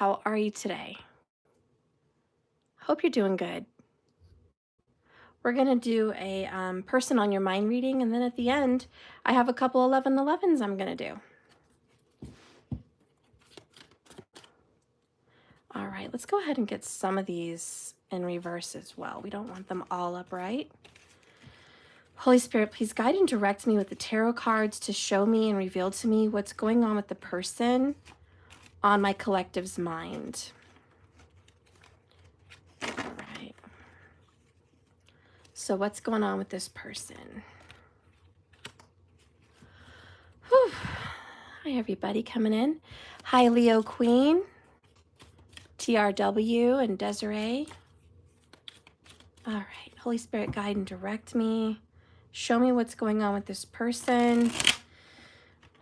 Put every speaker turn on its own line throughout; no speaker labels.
How are you today? Hope you're doing good. We're going to do a person on your mind reading, and then at the end, I have a couple 1111s I'm going to do. All right, let's go ahead and get some of these in reverse as well. We don't want them all upright. Holy Spirit, please guide and direct me with the tarot cards to show me and reveal to me what's going on with the person on my collective's mind. All right. So what's going on with this person? Whew. Hi, everybody coming in. Hi, Leo Queen, TRW, and Desiree. All right. Holy Spirit, guide and direct me. Show me what's going on with this person.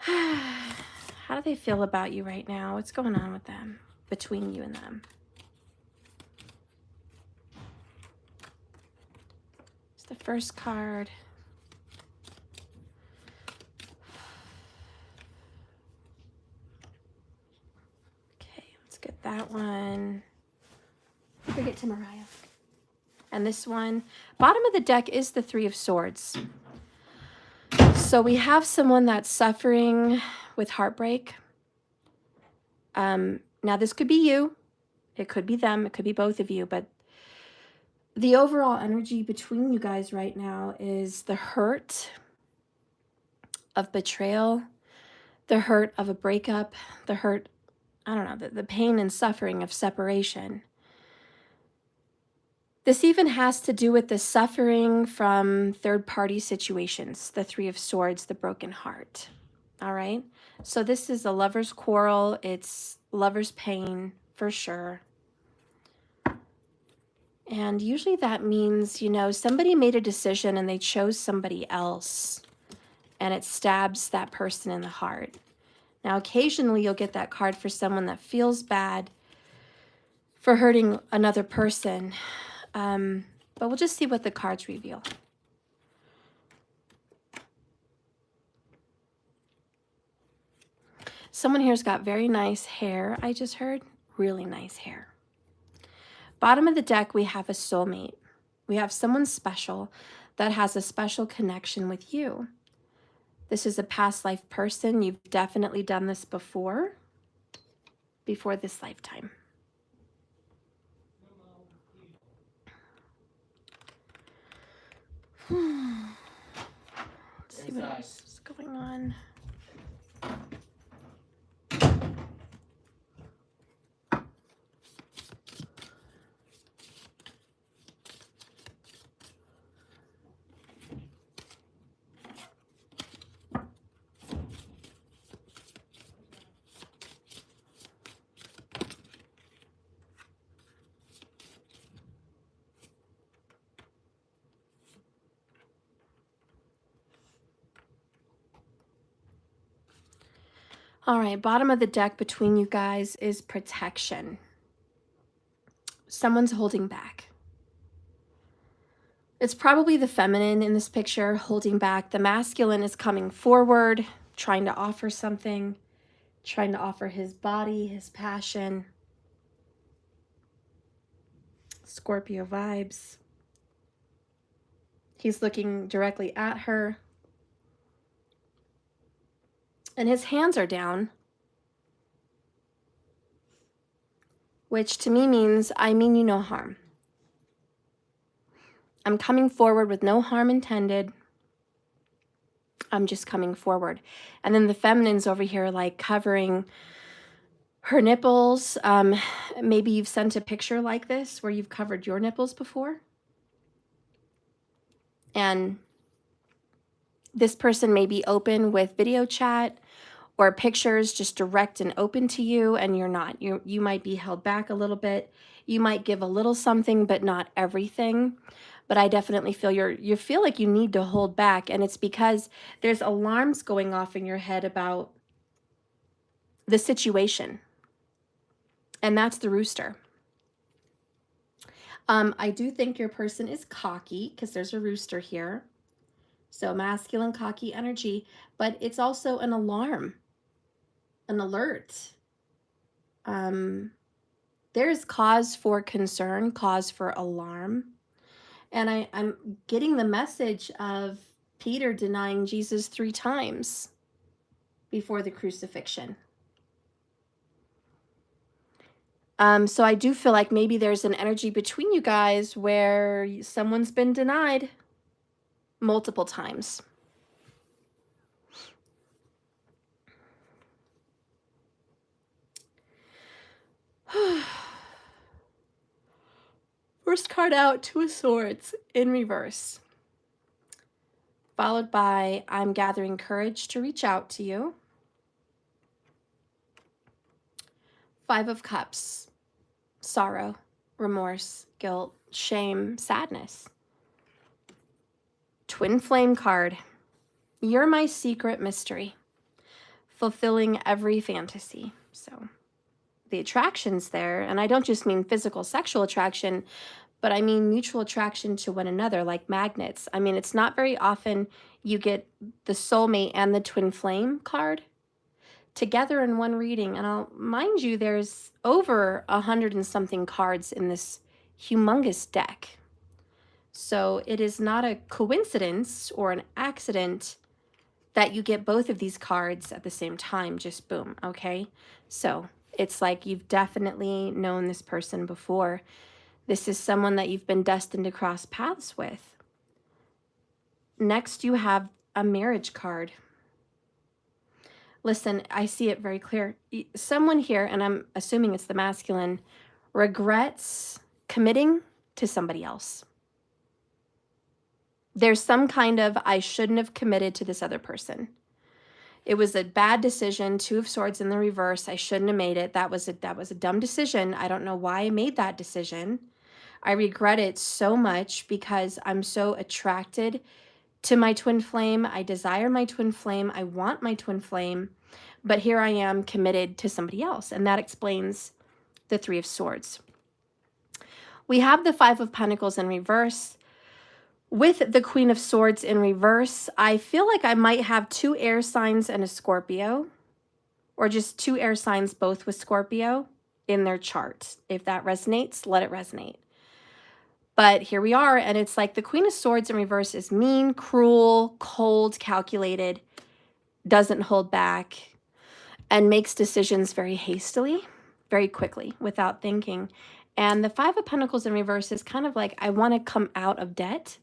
How do they feel about you right now? What's going on with them, between you and them? It's the first card. Okay, let's get that one. Bring it to Mariah. And this one, bottom of the deck is the Three of Swords. So we have someone that's suffering with heartbreak. Now this could be you, it could be them, it could be both of you, but the overall energy between you guys right now is the hurt of betrayal, the hurt of a breakup, the hurt, I don't know, the pain and suffering of separation. This even has to do with the suffering from third-party situations, the Three of Swords, the broken heart. All right? So this is a lover's quarrel. It's lover's pain, for sure. And usually that means, you know, somebody made a decision and they chose somebody else, and it stabs that person in the heart. Now, occasionally you'll get that card for someone that feels bad for hurting another person. But we'll just see what the cards reveal. Someone here's got very nice hair, I just heard. Really nice hair. Bottom of the deck, we have a soulmate. We have someone special that has a special connection with you. This is a past life person. You've definitely done this before this lifetime. Let's see what else is going on. All right, bottom of the deck between you guys is protection. Someone's holding back. It's probably the feminine in this picture holding back. The masculine is coming forward, trying to offer something, trying to offer his body, his passion. Scorpio vibes. He's looking directly at her. And his hands are down, which to me means I mean you no harm. I'm coming forward with no harm intended. I'm just coming forward. And then the feminine's over here like covering her nipples. Maybe you've sent a picture like this where you've covered your nipples before. And this person may be open with video chat or pictures just direct and open to you, and you're not. You might be held back a little bit. You might give a little something, but not everything. But I definitely feel you feel like you need to hold back, and it's because there's alarms going off in your head about the situation. And that's the rooster. I do think your person is cocky because there's a rooster here. So masculine, cocky energy, but it's also an alarm, an alert. There's cause for concern, cause for alarm. And I'm getting the message of Peter denying Jesus 3 times before the crucifixion. So I do feel like maybe there's an energy between you guys where someone's been denied multiple times. First card out, Two of Swords in reverse, followed by I'm gathering courage to reach out to you. Five of Cups, sorrow, remorse, guilt, shame, sadness. Twin Flame card, you're my secret mystery, fulfilling every fantasy. So the attraction's there, and I don't just mean physical sexual attraction, but I mean mutual attraction to one another, like magnets. I mean, it's not very often you get the soulmate and the twin flame card together in one reading. And I'll mind you, there's over 100 and something cards in this humongous deck. So it is not a coincidence or an accident that you get both of these cards at the same time, just boom, okay? So it's like you've definitely known this person before. This is someone that you've been destined to cross paths with. Next, you have a marriage card. Listen, I see it very clear. Someone here, and I'm assuming it's the masculine, regrets committing to somebody else. There's some kind of, I shouldn't have committed to this other person. It was a bad decision. Two of Swords in the reverse. I shouldn't have made it. That was a dumb decision. I don't know why I made that decision. I regret it so much because I'm so attracted to my twin flame. I desire my twin flame. I want my twin flame. But here I am committed to somebody else. And that explains the Three of Swords. We have the Five of Pentacles in reverse. With the Queen of Swords in reverse, I feel like I might have 2 air signs and a Scorpio, or just 2 air signs, both with Scorpio in their chart. If that resonates, let it resonate. But here we are, and it's like the Queen of Swords in reverse is mean, cruel, cold, calculated, doesn't hold back, and makes decisions very hastily, very quickly, without thinking. And the Five of Pentacles in reverse is kind of like, I want to come out of debt.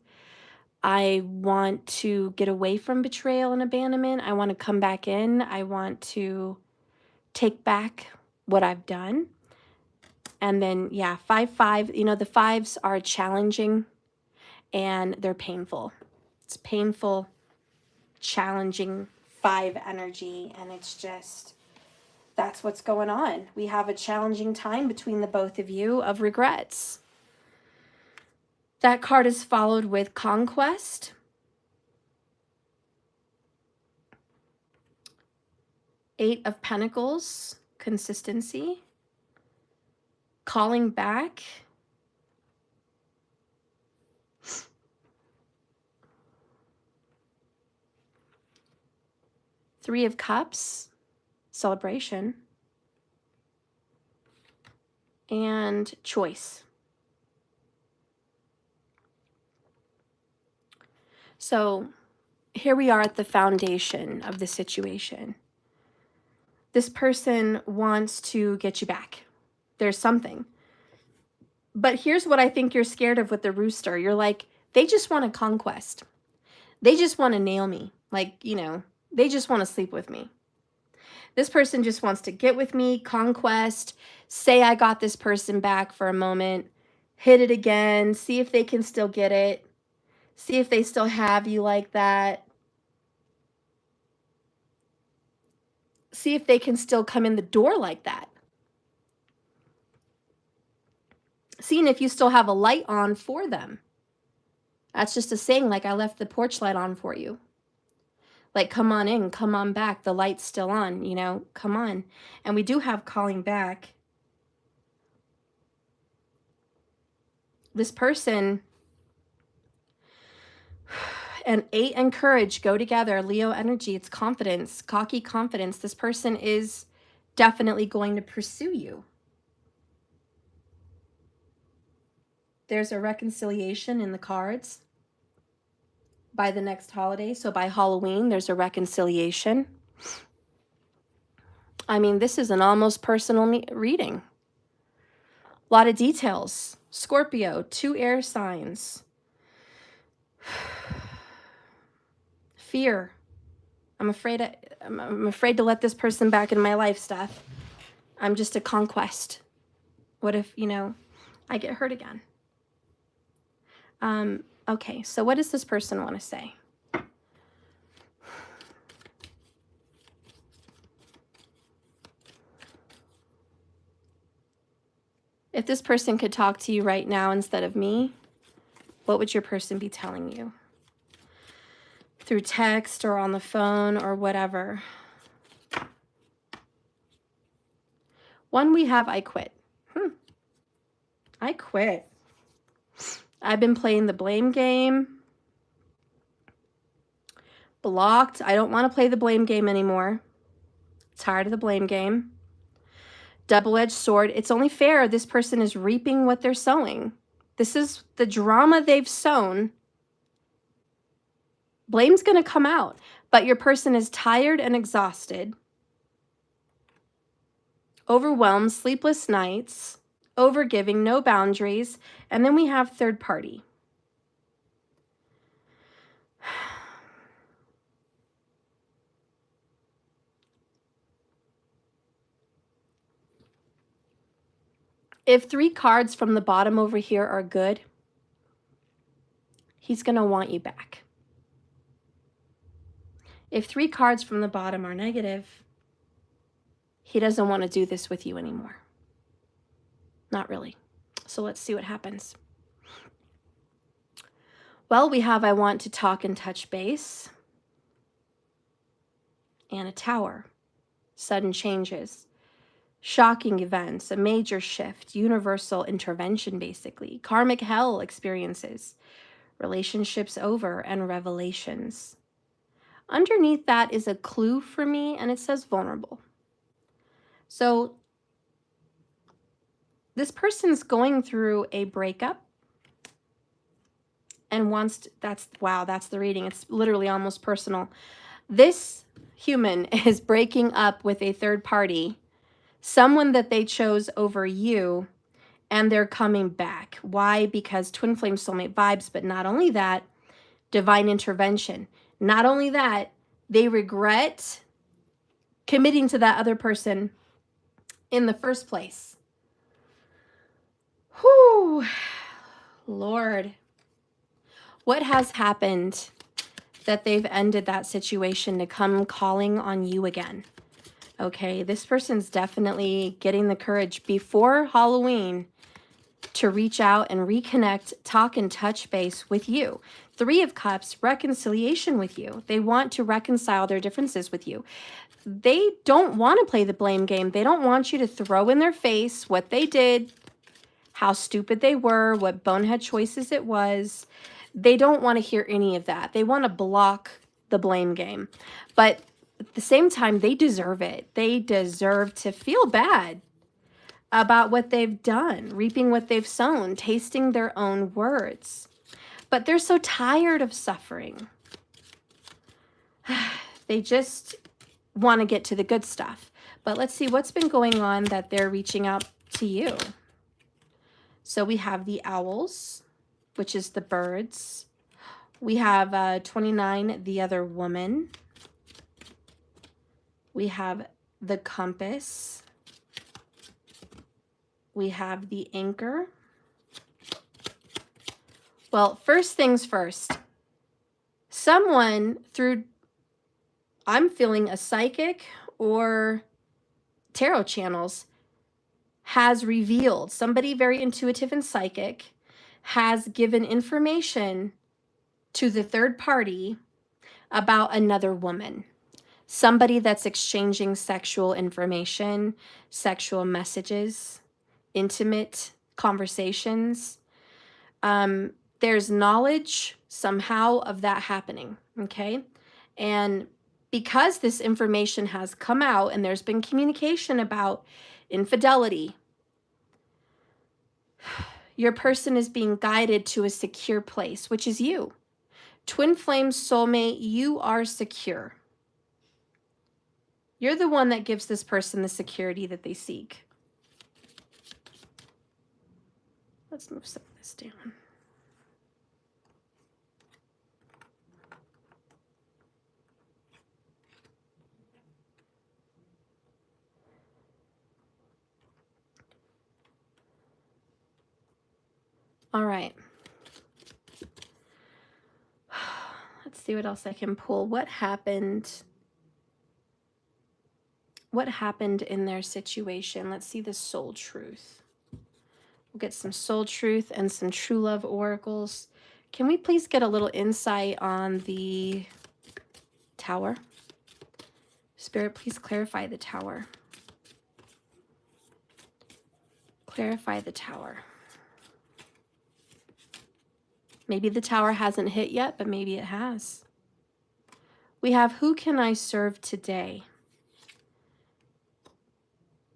I want to get away from betrayal and abandonment. I want to come back in. I want to take back what I've done. And then, yeah, 5-5, you know, the fives are challenging and they're painful. It's painful, challenging 5 energy. And it's just, that's what's going on. We have a challenging time between the both of you of regrets. That card is followed with Conquest. Eight of Pentacles, consistency. Calling back. Three of Cups, celebration. And choice. So here we are at the foundation of the situation. This person wants to get you back. There's something. But here's what I think you're scared of with the rooster. You're like, they just want a conquest. They just want to nail me. Like, you know, they just want to sleep with me. This person just wants to get with me, conquest, say I got this person back for a moment, hit it again, see if they can still get it, see if they still have you like that, see if they can still come in the door like that. Seeing if you still have a light on for them. That's just a saying, like, I left the porch light on for you. Like, come on in, come on back. The light's still on, you know, come on. And we do have calling back. This person and 8 and courage go together. Leo energy, it's confidence, cocky confidence. This person is definitely going to pursue you. There's a reconciliation in the cards by the next holiday. So by Halloween, there's a reconciliation. I mean, this is an almost personal reading. A lot of details. Scorpio, 2 air signs. Fear. I'm afraid to let this person back in my life, Steph. I'm just a conquest. What if, I get hurt again? Okay, so what does this person want to say? If this person could talk to you right now instead of me, what would your person be telling you? Through text or on the phone or whatever. One we have, I quit. I quit. I've been playing the blame game. Blocked. I don't want to play the blame game anymore. Tired of the blame game. Double-edged sword. It's only fair this person is reaping what they're sowing. This is the drama they've sown. Blame's going to come out, but your person is tired and exhausted. Overwhelmed, sleepless nights, overgiving, no boundaries, and then we have third party. If 3 cards from the bottom over here are good, he's going to want you back. If 3 cards from the bottom are negative, he doesn't want to do this with you anymore. Not really. So let's see what happens. Well, we have I want to talk and touch base. And a tower. Sudden changes. Shocking events, a major shift, universal intervention basically, karmic hell experiences, relationships over, and revelations. Underneath that is a clue for me, and it says vulnerable. So this person's going through a breakup and wants to, that's the reading. It's literally almost personal. This human is breaking up with a third party, someone that they chose over you, and they're coming back. Why? Because twin flame soulmate vibes, but not only that, divine intervention. Not only that, they regret committing to that other person in the first place. Whew, Lord. What has happened that they've ended that situation to come calling on you again? Okay, this person's definitely getting the courage before Halloween to reach out and reconnect, talk and touch base with you. 3 of Cups, reconciliation with you. They want to reconcile their differences with you. They don't want to play the blame game. They don't want you to throw in their face what they did, how stupid they were, what bonehead choices it was. They don't want to hear any of that. They want to block the blame game. But at the same time, they deserve it. They deserve to feel bad about what they've done, reaping what they've sown, tasting their own words. But they're so tired of suffering. They just want to get to the good stuff. But let's see what's been going on that they're reaching out to you. So we have the owls, which is the birds. We have 29, the other woman. We have the compass. We have the anchor. Well, first things first. Someone through, I'm feeling a psychic or tarot channels, has revealed, somebody very intuitive and psychic has given information to the third party about another woman. Somebody that's exchanging sexual information, sexual messages, intimate conversations. There's knowledge somehow of that happening, okay? And because this information has come out and there's been communication about infidelity, Your person is being guided to a secure place, which is you. Twin flame soulmate, you are secure. You're the one that gives this person the security that they seek. Let's move some of this down. All right. Let's see what else I can pull. What happened? What happened in their situation? Let's see the soul truth. We'll get some soul truth and some true love oracles. Can we please get a little insight on the Tower? Spirit, please clarify the Tower. Clarify the Tower. Maybe the Tower hasn't hit yet, but maybe it has. We have, who can I serve today?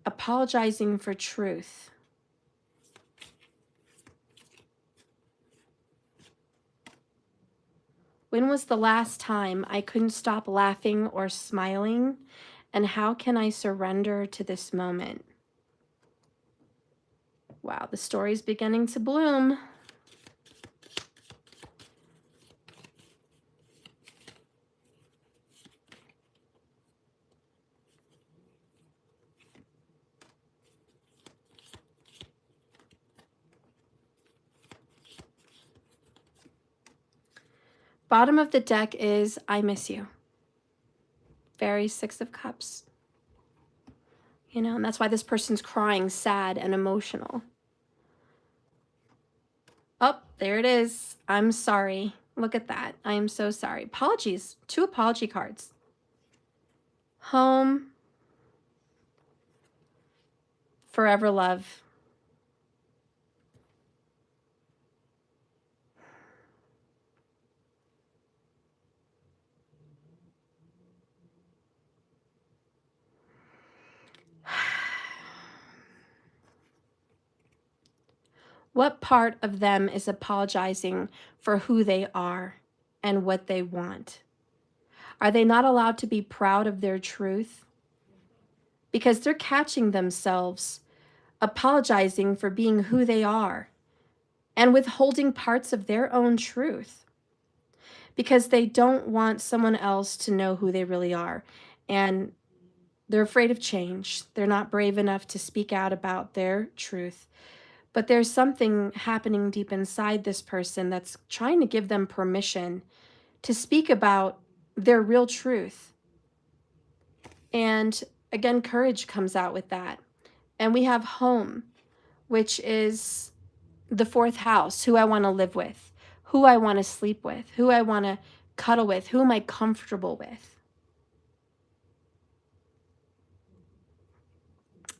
Apologizing for truth. When was the last time I couldn't stop laughing or smiling? And how can I surrender to this moment? Wow, the story's beginning to bloom. Bottom of the deck is, I miss you. Very Six of Cups. You know, and that's why this person's crying, sad and emotional. Oh, there it is. I'm sorry. Look at that. I am so sorry. Apologies. 2 apology cards. Home. Forever love. What part of them is apologizing for who they are and what they want? Are they not allowed to be proud of their truth? Because they're catching themselves apologizing for being who they are and withholding parts of their own truth because they don't want someone else to know who they really are. And they're afraid of change. They're not brave enough to speak out about their truth. But there's something happening deep inside this person that's trying to give them permission to speak about their real truth. And again, courage comes out with that. And we have home, which is the 4th house, who I want to live with, who I want to sleep with, who I want to cuddle with, who am I comfortable with.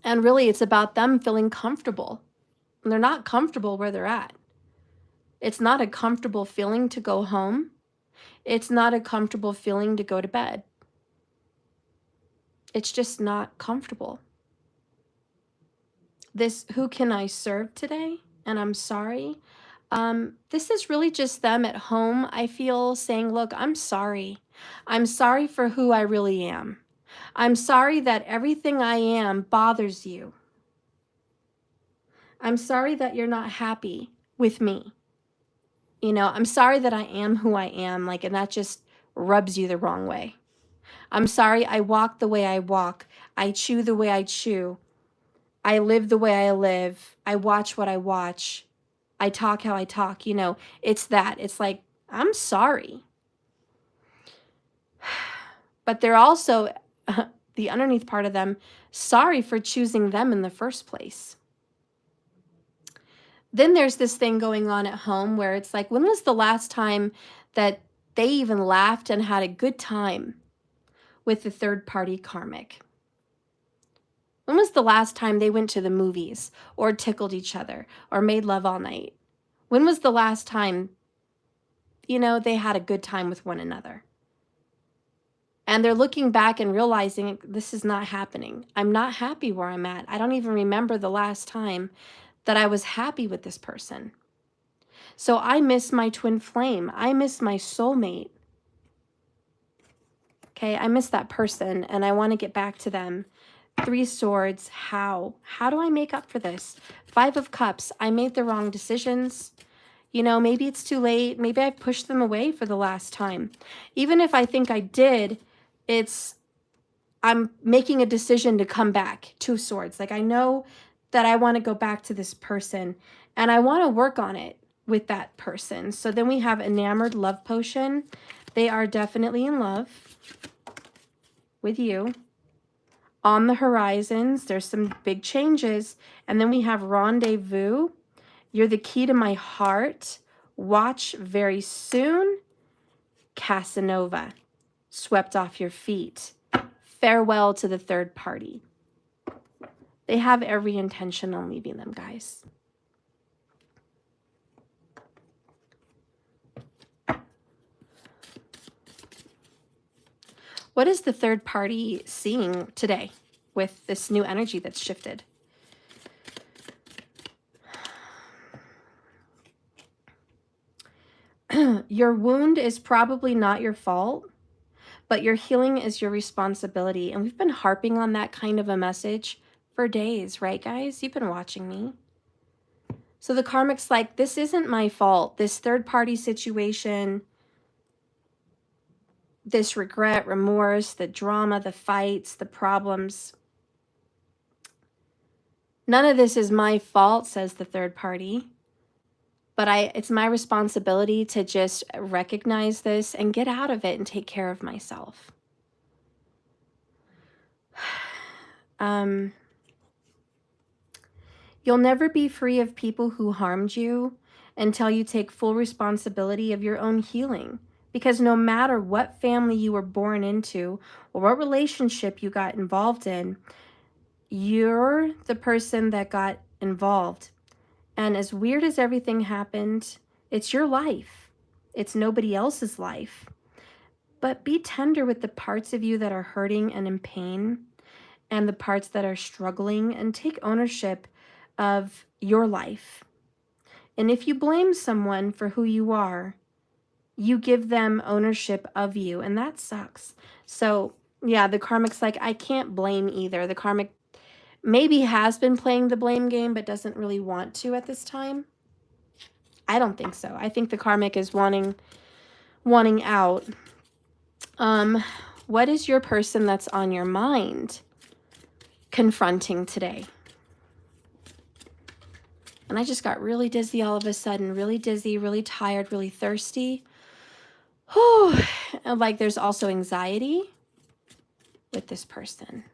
And really, it's about them feeling comfortable. And they're not comfortable where they're at. It's not a comfortable feeling to go home. It's not a comfortable feeling to go to bed. It's just not comfortable. This, who can I serve today? And I'm sorry. This is really just them at home, I feel, saying, look, I'm sorry. I'm sorry for who I really am. I'm sorry that everything I am bothers you. I'm sorry that you're not happy with me. You know, I'm sorry that I am who I am, like, and that just rubs you the wrong way. I'm sorry I walk the way I walk. I chew the way I chew. I live the way I live. I watch what I watch. I talk how I talk. You know, it's that. It's like, I'm sorry. But they're also, the underneath part of them, sorry for choosing them in the first place. Then there's this thing going on at home where it's like, when was the last time that they even laughed and had a good time with the third party karmic? When was the last time they went to the movies or tickled each other or made love all night? When was the last time, you know, they had a good time with one another? And they're looking back and realizing this is not happening. I'm not happy where I'm at. I don't even remember the last time that I was happy with this person. So I miss my twin flame. I miss my soulmate. Okay, I miss that person and I want to get back to them. 3 swords, how? How do I make up for this? 5 of cups, I made the wrong decisions. You know, maybe it's too late. Maybe I pushed them away for the last time. Even if I think I did, I'm making a decision to come back. 2 swords. Like I know that I want to go back to this person and I want to work on it with that person. So then we have enamored love potion. They are definitely in love with you. On the horizons, there's some big changes. And then we have rendezvous. You're the key to my heart. Watch very soon. Casanova. Swept off your feet. Farewell to the third party. They have every intention on leaving them, guys. What is the third party seeing today with this new energy that's shifted? Your wound is probably not your fault, but your healing is your responsibility. And we've been harping on that kind of a message for days, right, guys? You've been watching me. So the karmic's like, this isn't my fault. This third party situation, this regret, remorse, the drama, the fights, the problems. None of this is my fault, says the third party. But it's my responsibility to just recognize this and get out of it and take care of myself. You'll never be free of people who harmed you until you take full responsibility of your own healing. Because no matter what family you were born into or what relationship you got involved in, you're the person that got involved. And as weird as everything happened, it's your life. It's nobody else's life. But be tender with the parts of you that are hurting and in pain and the parts that are struggling, and take ownership of your life. And if you blame someone for who you are, you give them ownership of you, and that sucks. So yeah, the karmic's like, I can't blame either. The karmic maybe has been playing the blame game, but doesn't really want to at this time. I don't think so. I think the karmic is wanting out. What is your person that's on your mind confronting today? And I just got really dizzy all of a sudden, really dizzy, really tired, really thirsty. Whew. And like there's also anxiety with this person.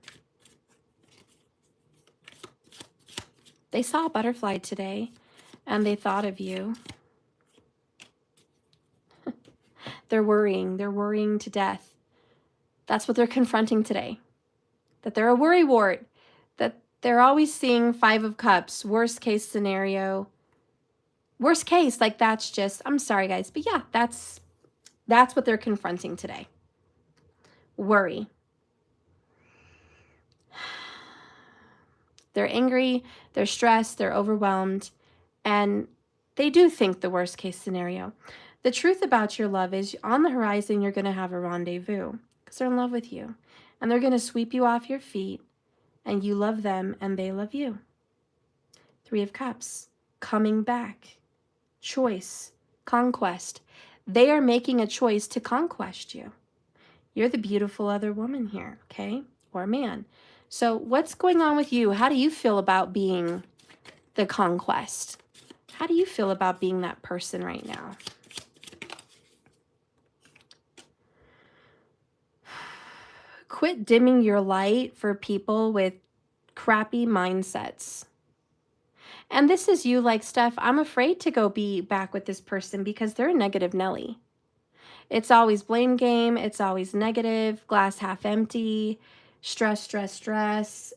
They saw a butterfly today and they thought of you. They're worrying to death. That's what they're confronting today. That they're a worrywart. That they're always seeing 5 of Cups, worst case scenario. Worst case, like that's just, I'm sorry guys, but yeah, that's what they're confronting today. Worry. They're angry, they're stressed, they're overwhelmed, and they do think the worst case scenario. The truth about your love is on the horizon, you're going to have a rendezvous because they're in love with you. And they're going to sweep you off your feet, and you love them and they love you. 3 of Cups, coming back, choice, conquest. They are making a choice to conquest you. You're the beautiful other woman here, okay? Or man. So what's going on with you? How do you feel about being the conquest? How do you feel about being that person right now? Quit dimming your light for people with crappy mindsets. And this is you like, Steph, I'm afraid to go be back with this person because they're a negative Nelly. It's always blame game. It's always negative, glass half empty, stress, stress, stress.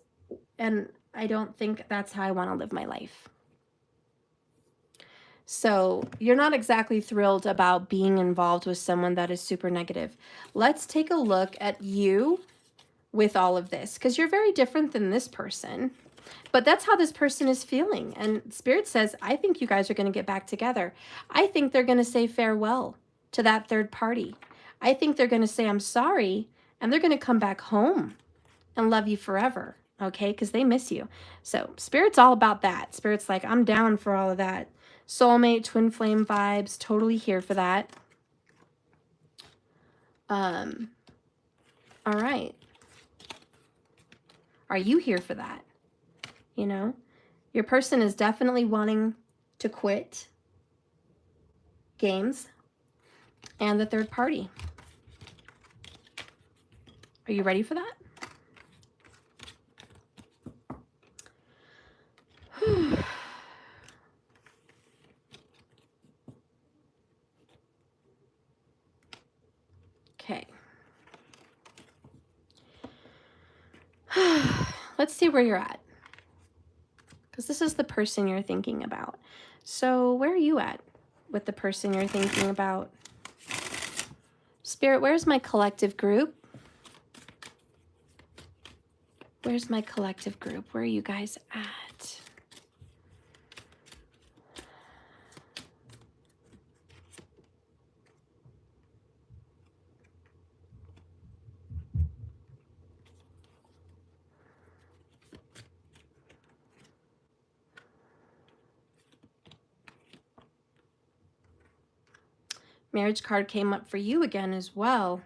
And I don't think that's how I want to live my life. So you're not exactly thrilled about being involved with someone that is super negative. Let's take a look at you with all of this, because you're very different than this person. But that's how this person is feeling. And Spirit says, I think you guys are going to get back together. I think they're going to say farewell to that third party. I think they're going to say, I'm sorry. And they're going to come back home and love you forever. Okay? Because they miss you. So Spirit's all about that. Spirit's like, I'm down for all of that. Soulmate, twin flame vibes. Totally here for that. All right. Are you here for that? You know, your person is definitely wanting to quit games and the third party. Are you ready for that? Okay. Let's see where you're at. Because this is the person you're thinking about. So where are you at with the person you're thinking about? Spirit, where's my collective group? Where's my collective group? Where are you guys at? Marriage card came up for you again as well.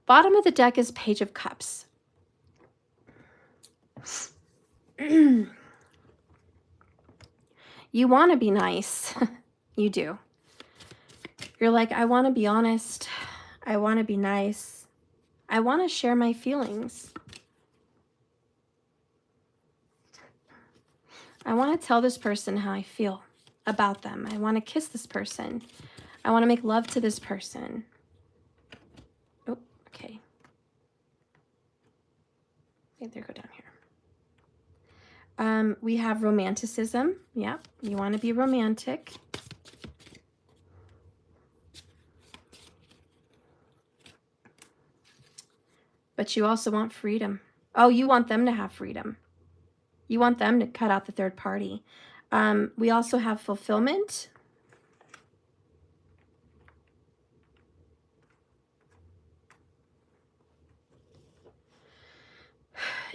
Bottom of the deck is Page of Cups. You want to be nice. You do. You're like, I want to be honest. I want to be nice. I want to share my feelings. I want to tell this person how I feel about them. I want to kiss this person. I want to make love to this person. Oh, okay. Okay, there, go down here. We have romanticism. Yeah, you want to be romantic. But you also want freedom. Oh, you want them to have freedom. You want them to cut out the third party. We also have fulfillment.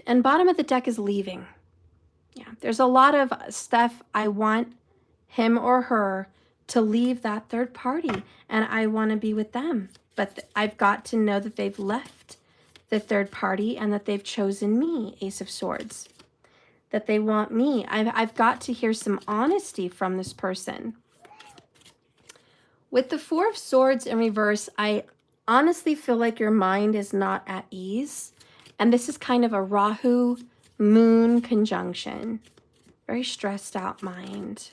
And bottom of the deck is leaving. Yeah, there's a lot of stuff. I want him or her to leave that third party, and I want to be with them. But I've got to know that they've left the third party and that they've chosen me, Ace of Swords. That they want me. I've got to hear some honesty from this person. With the Four of Swords in reverse, I honestly feel like your mind is not at ease. And this is kind of a Rahu Moon conjunction. Very stressed out mind.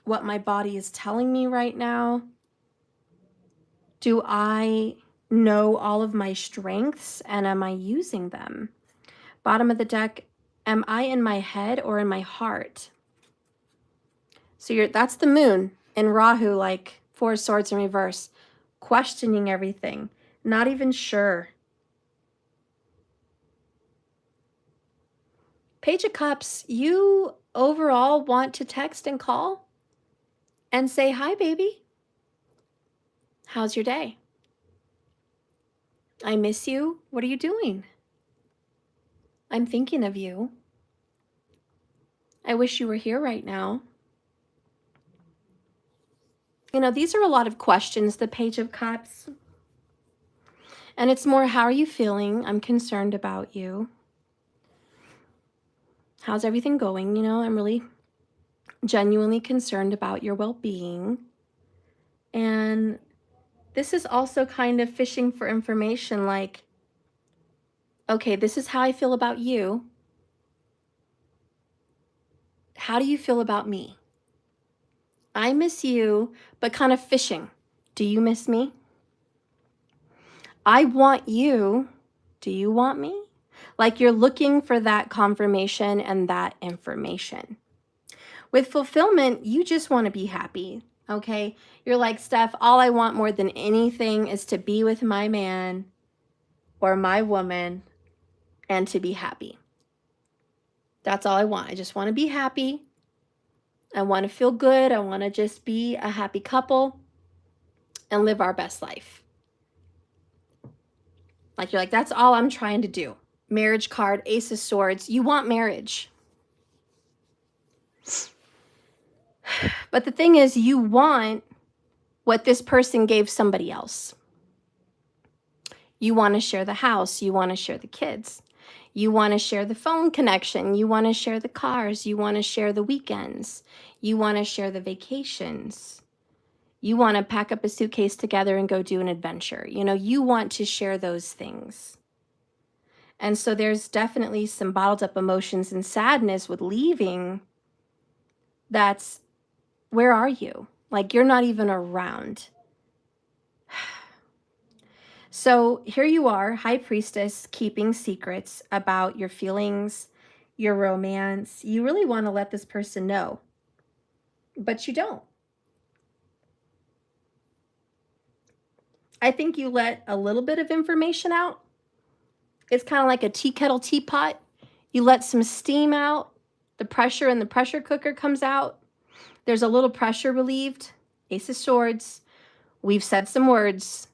What my body is telling me right now. Do I know all of my strengths and am I using them? Bottom of the deck, am I in my head or in my heart? So that's the moon in Rahu, like Four of Swords in reverse, questioning everything, not even sure. Page of Cups, you overall want to text and call and say, hi, baby. How's your day? I miss you. What are you doing? I'm thinking of you. I wish you were here right now. You know, these are a lot of questions, the Page of Cups. And it's more, how are you feeling? I'm concerned about you. How's everything going? You know, I'm really genuinely concerned about your well-being. And this is also kind of fishing for information, like, okay, this is how I feel about you. How do you feel about me? I miss you, but kind of fishing. Do you miss me? I want you. Do you want me? Like you're looking for that confirmation and that information. With fulfillment, you just want to be happy, okay? You're like, Steph, all I want more than anything is to be with my man or my woman and to be happy. That's all I want. I just want to be happy. I want to feel good. I want to just be a happy couple and live our best life. Like, you're like, that's all I'm trying to do. Marriage card, Ace of Swords. You want marriage. But the thing is, you want what this person gave somebody else. You want to share the house. You want to share the kids. You want to share the phone connection. You want to share the cars. You want to share the weekends. You want to share the vacations. You want to pack up a suitcase together and go do an adventure. You know, you want to share those things. And so there's definitely some bottled up emotions and sadness with leaving. That's, where are you? Like, you're not even around. So here you are, High Priestess, keeping secrets about your feelings, your romance. You really want to let this person know, but you don't. I think you let a little bit of information out. It's kind of like a tea kettle teapot. You let some steam out. The pressure in the pressure cooker comes out. There's a little pressure relieved. Ace of Swords. We've said some words.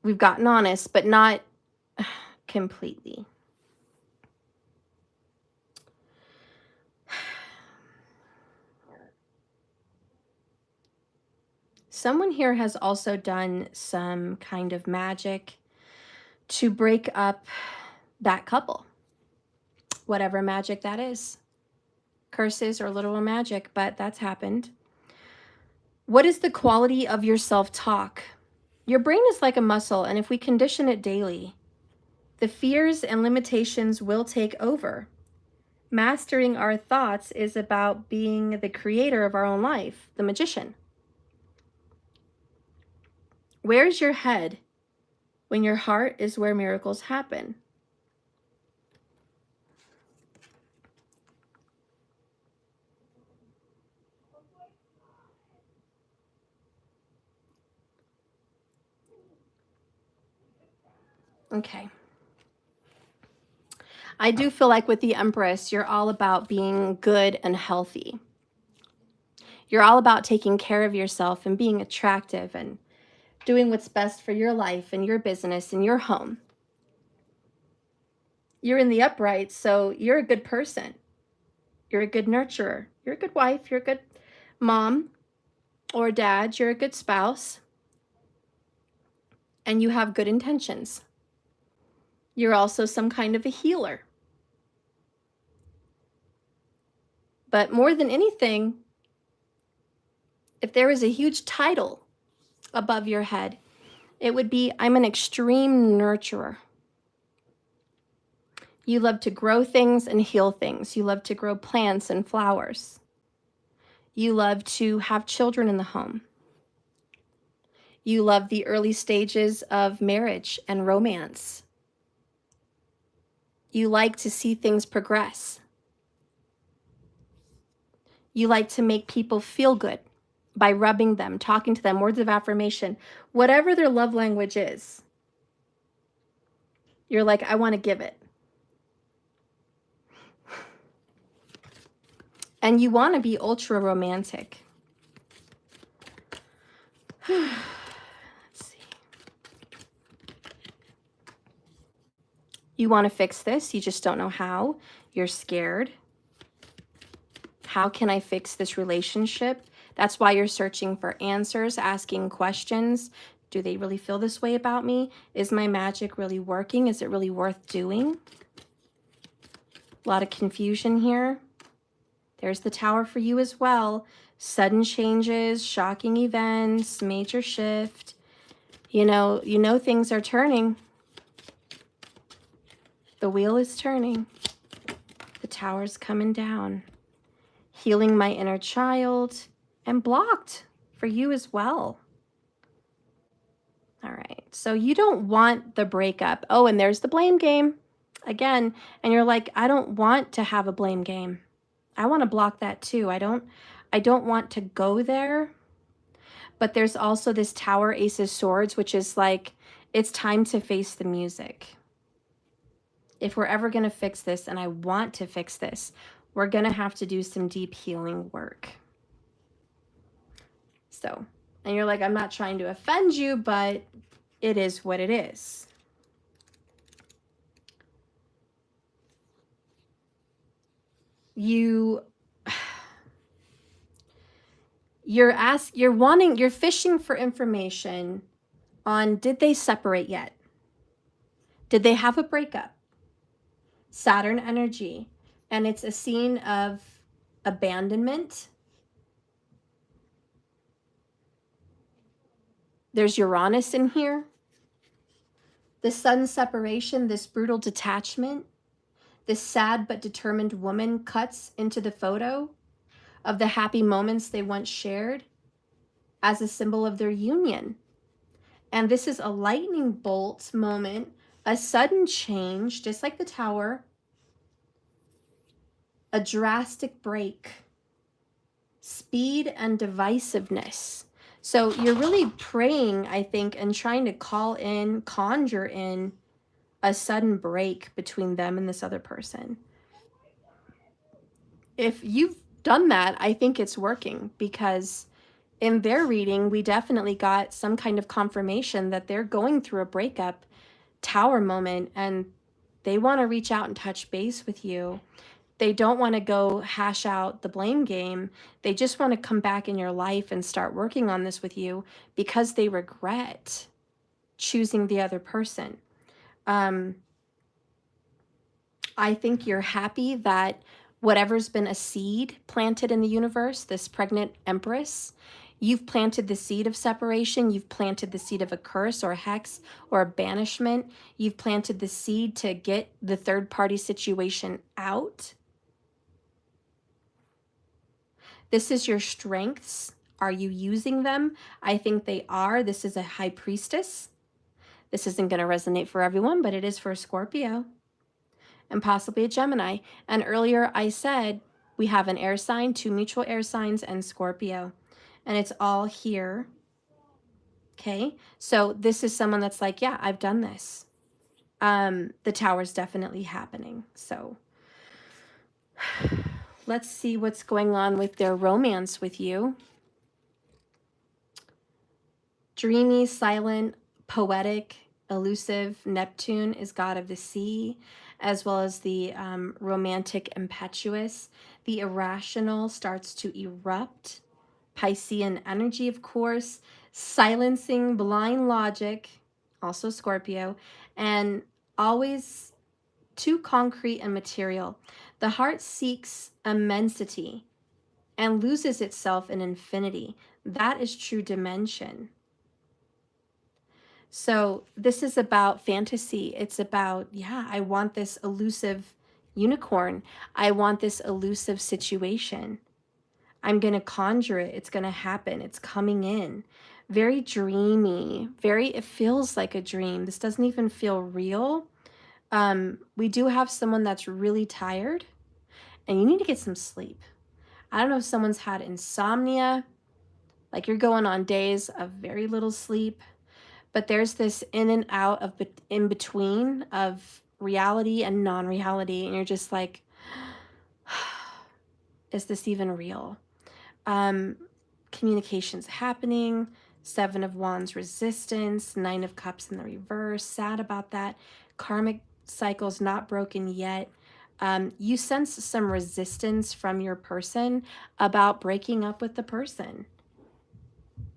We've gotten honest, but not completely. Someone here has also done some kind of magic to break up that couple, whatever magic that is. Curses or literal magic, but that's happened. What is the quality of your self-talk? Your brain is like a muscle, and if we condition it daily, the fears and limitations will take over. Mastering our thoughts is about being the creator of our own life, the magician. Where's your head when your heart is where miracles happen? Okay. I do feel like with the Empress, you're all about being good and healthy. You're all about taking care of yourself and being attractive and doing what's best for your life and your business and your home. You're in the upright, so you're a good person. You're a good nurturer. You're a good wife. You're a good mom or dad. You're a good spouse. And you have good intentions. You're also some kind of a healer. But more than anything, if there was a huge title above your head, it would be, I'm an extreme nurturer. You love to grow things and heal things. You love to grow plants and flowers. You love to have children in the home. You love the early stages of marriage and romance. You like to see things progress. You like to make people feel good by rubbing them, talking to them, words of affirmation, whatever their love language is. You're like, I want to give it. And you want to be ultra romantic. Let's see. You want to fix this. You just don't know how. You're scared. How can I fix this relationship? That's why you're searching for answers, asking questions. Do they really feel this way about me? Is my magic really working? Is it really worth doing? A lot of confusion here. There's the Tower for you as well. Sudden changes, shocking events, major shift. You know things are turning. The wheel is turning. The Tower's coming down. Healing my inner child, and blocked for you as well. All right, so you don't want the breakup. Oh, and there's the blame game again. And you're like, I don't want to have a blame game. I want to block that too. I don't want to go there. But there's also this Tower, Ace of Swords, which is like, it's time to face the music. if we're ever going to fix this, and I want to fix this, we're going to have to do some deep healing work. So, and you're like, I'm not trying to offend you, but it is what it is. You're fishing for information on, did they separate yet? Did they have a breakup? Saturn energy. And it's a scene of abandonment. There's Uranus in here. The sun separation, this brutal detachment. This sad but determined woman cuts into the photo of the happy moments they once shared as a symbol of their union. And this is a lightning bolt moment, a sudden change, just like the Tower, a drastic break, speed and divisiveness. So you're really praying, I think, and trying to call in, conjure in a sudden break between them and this other person. If you've done that, I think it's working, because in their reading, we definitely got some kind of confirmation that they're going through a breakup Tower moment, and they want to reach out and touch base with you. They don't want to go hash out the blame game. They just want to come back in your life and start working on this with you because they regret choosing the other person. I think you're happy that whatever's been a seed planted in the universe, this pregnant empress, you've planted the seed of separation. You've planted the seed of a curse or a hex or a banishment. You've planted the seed to get the third party situation out. This is your strengths. Are you using them? I think they are. This is a high priestess. This isn't going to resonate for everyone, but it is for a Scorpio and possibly a Gemini. And earlier I said we have an air sign, 2 mutual air signs, and Scorpio. And it's all here. Okay, so this is someone that's like, yeah, I've done this. The Tower's definitely happening. So let's see what's going on with their romance with you. Dreamy, silent, poetic, elusive. Neptune is god of the sea, as well as the romantic, impetuous. The irrational starts to erupt. Piscean energy, of course. Silencing blind logic, also Scorpio. And always too concrete and material. The heart seeks immensity and loses itself in infinity. That is true dimension. So this is about fantasy. It's about, yeah, I want this elusive unicorn. I want this elusive situation. I'm going to conjure it. It's going to happen. It's coming in. Very dreamy. It feels like a dream. This doesn't even feel real. We do have someone that's really tired, and you need to get some sleep. I don't know if someone's had insomnia, like you're going on days of very little sleep. But there's this in and out of in between of reality and non-reality. And you're just like, is this even real? Communication's happening. 7 of Wands resistance. 9 of Cups in the reverse. Sad about that. Karmic cycle's not broken yet. You sense some resistance from your person about breaking up with the person.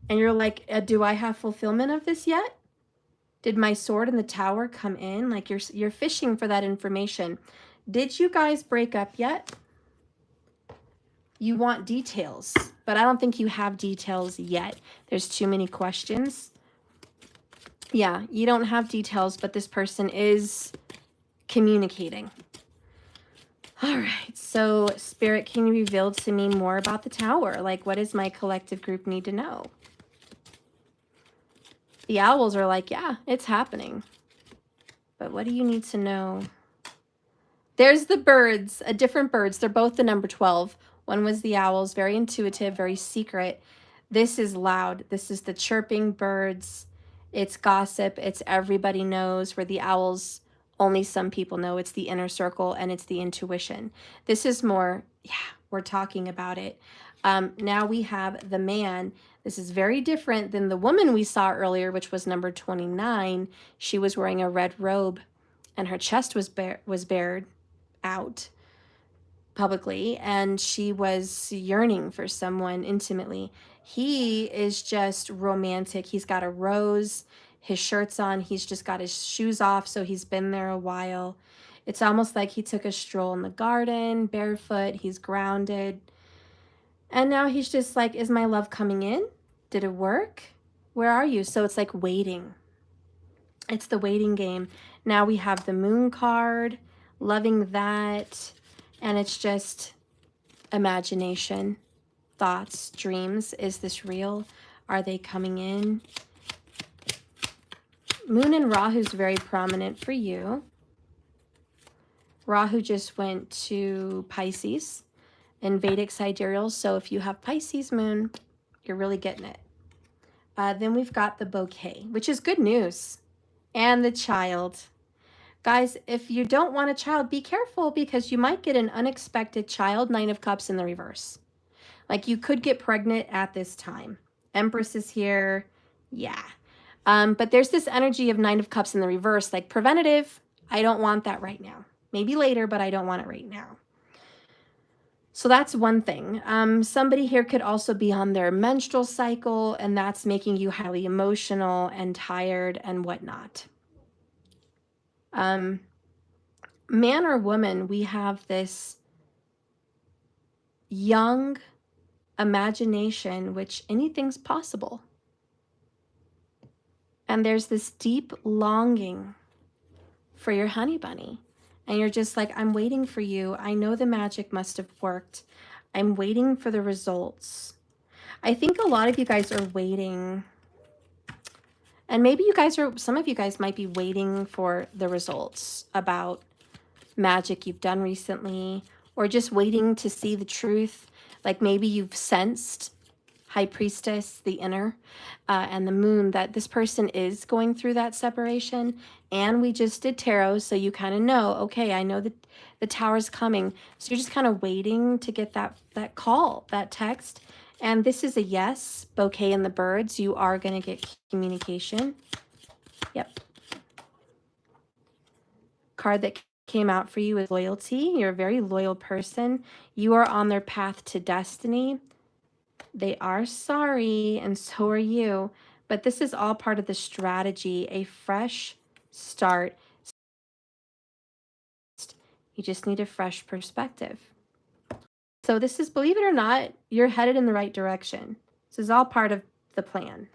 And you're like, do I have fulfillment of this yet? Did my sword in the Tower come in? Like you're fishing for that information. Did you guys break up yet? You want details, but I don't think you have details yet. There's too many questions. Yeah, you don't have details, but this person is communicating. All right, so Spirit, can you reveal to me more about the Tower? Like, what does my collective group need to know? The owls are like, yeah, it's happening. But what do you need to know? There's the birds, different birds. They're both the number 12. One was the owls, very intuitive, very secret. This is loud. This is the chirping birds. It's gossip. It's everybody knows, where the owls only some people know. It's the inner circle and it's the intuition. This is more, yeah, we're talking about it. Now we have the man. This is very different than the woman we saw earlier, which was number 29. She was wearing a red robe and her chest was bared out publicly, and she was yearning for someone intimately. He is just romantic. He's got a rose, his shirt's on, he's just got his shoes off, so he's been there a while. It's almost like he took a stroll in the garden, barefoot, he's grounded. And now he's just like, is my love coming in? Did it work? Where are you? So it's like waiting. It's the waiting game. Now we have the moon card, loving that. And it's just imagination, thoughts, dreams. Is this real? Are they coming in? Moon and Rahu's very prominent for you. Rahu just went to Pisces in Vedic sidereal. So if you have Pisces moon, you're really getting it. Then we've got the bouquet, which is good news. And the child. Guys, if you don't want a child, be careful because you might get an unexpected child. 9 of Cups in the reverse. Like you could get pregnant at this time. Empress is here. Yeah. But there's this energy of 9 of Cups in the reverse, like preventative. I don't want that right now. Maybe later, but I don't want it right now. So that's one thing. Somebody here could also be on their menstrual cycle, and that's making you highly emotional and tired and whatnot. Man or woman, we have this young imagination, which anything's possible. And there's this deep longing for your honey bunny. And you're just like, I'm waiting for you. I know the magic must have worked. I'm waiting for the results. I think a lot of you guys are waiting. And maybe you guys are, some of you guys might be waiting for the results about magic you've done recently, or just waiting to see the truth. Like maybe you've sensed, High Priestess, the inner, and the moon, that this person is going through that separation. And we just did tarot, so you kind of know, okay, I know that the tower's coming. So you're just kind of waiting to get that call, that text. And this is a yes, bouquet and the birds. You are going to get communication. Yep. Card that came out for you is loyalty. You're a very loyal person. You are on their path to destiny. They are sorry, and so are you. But this is all part of the strategy, a fresh start. You just need a fresh perspective. So this is, believe it or not, you're headed in the right direction. This is all part of the plan.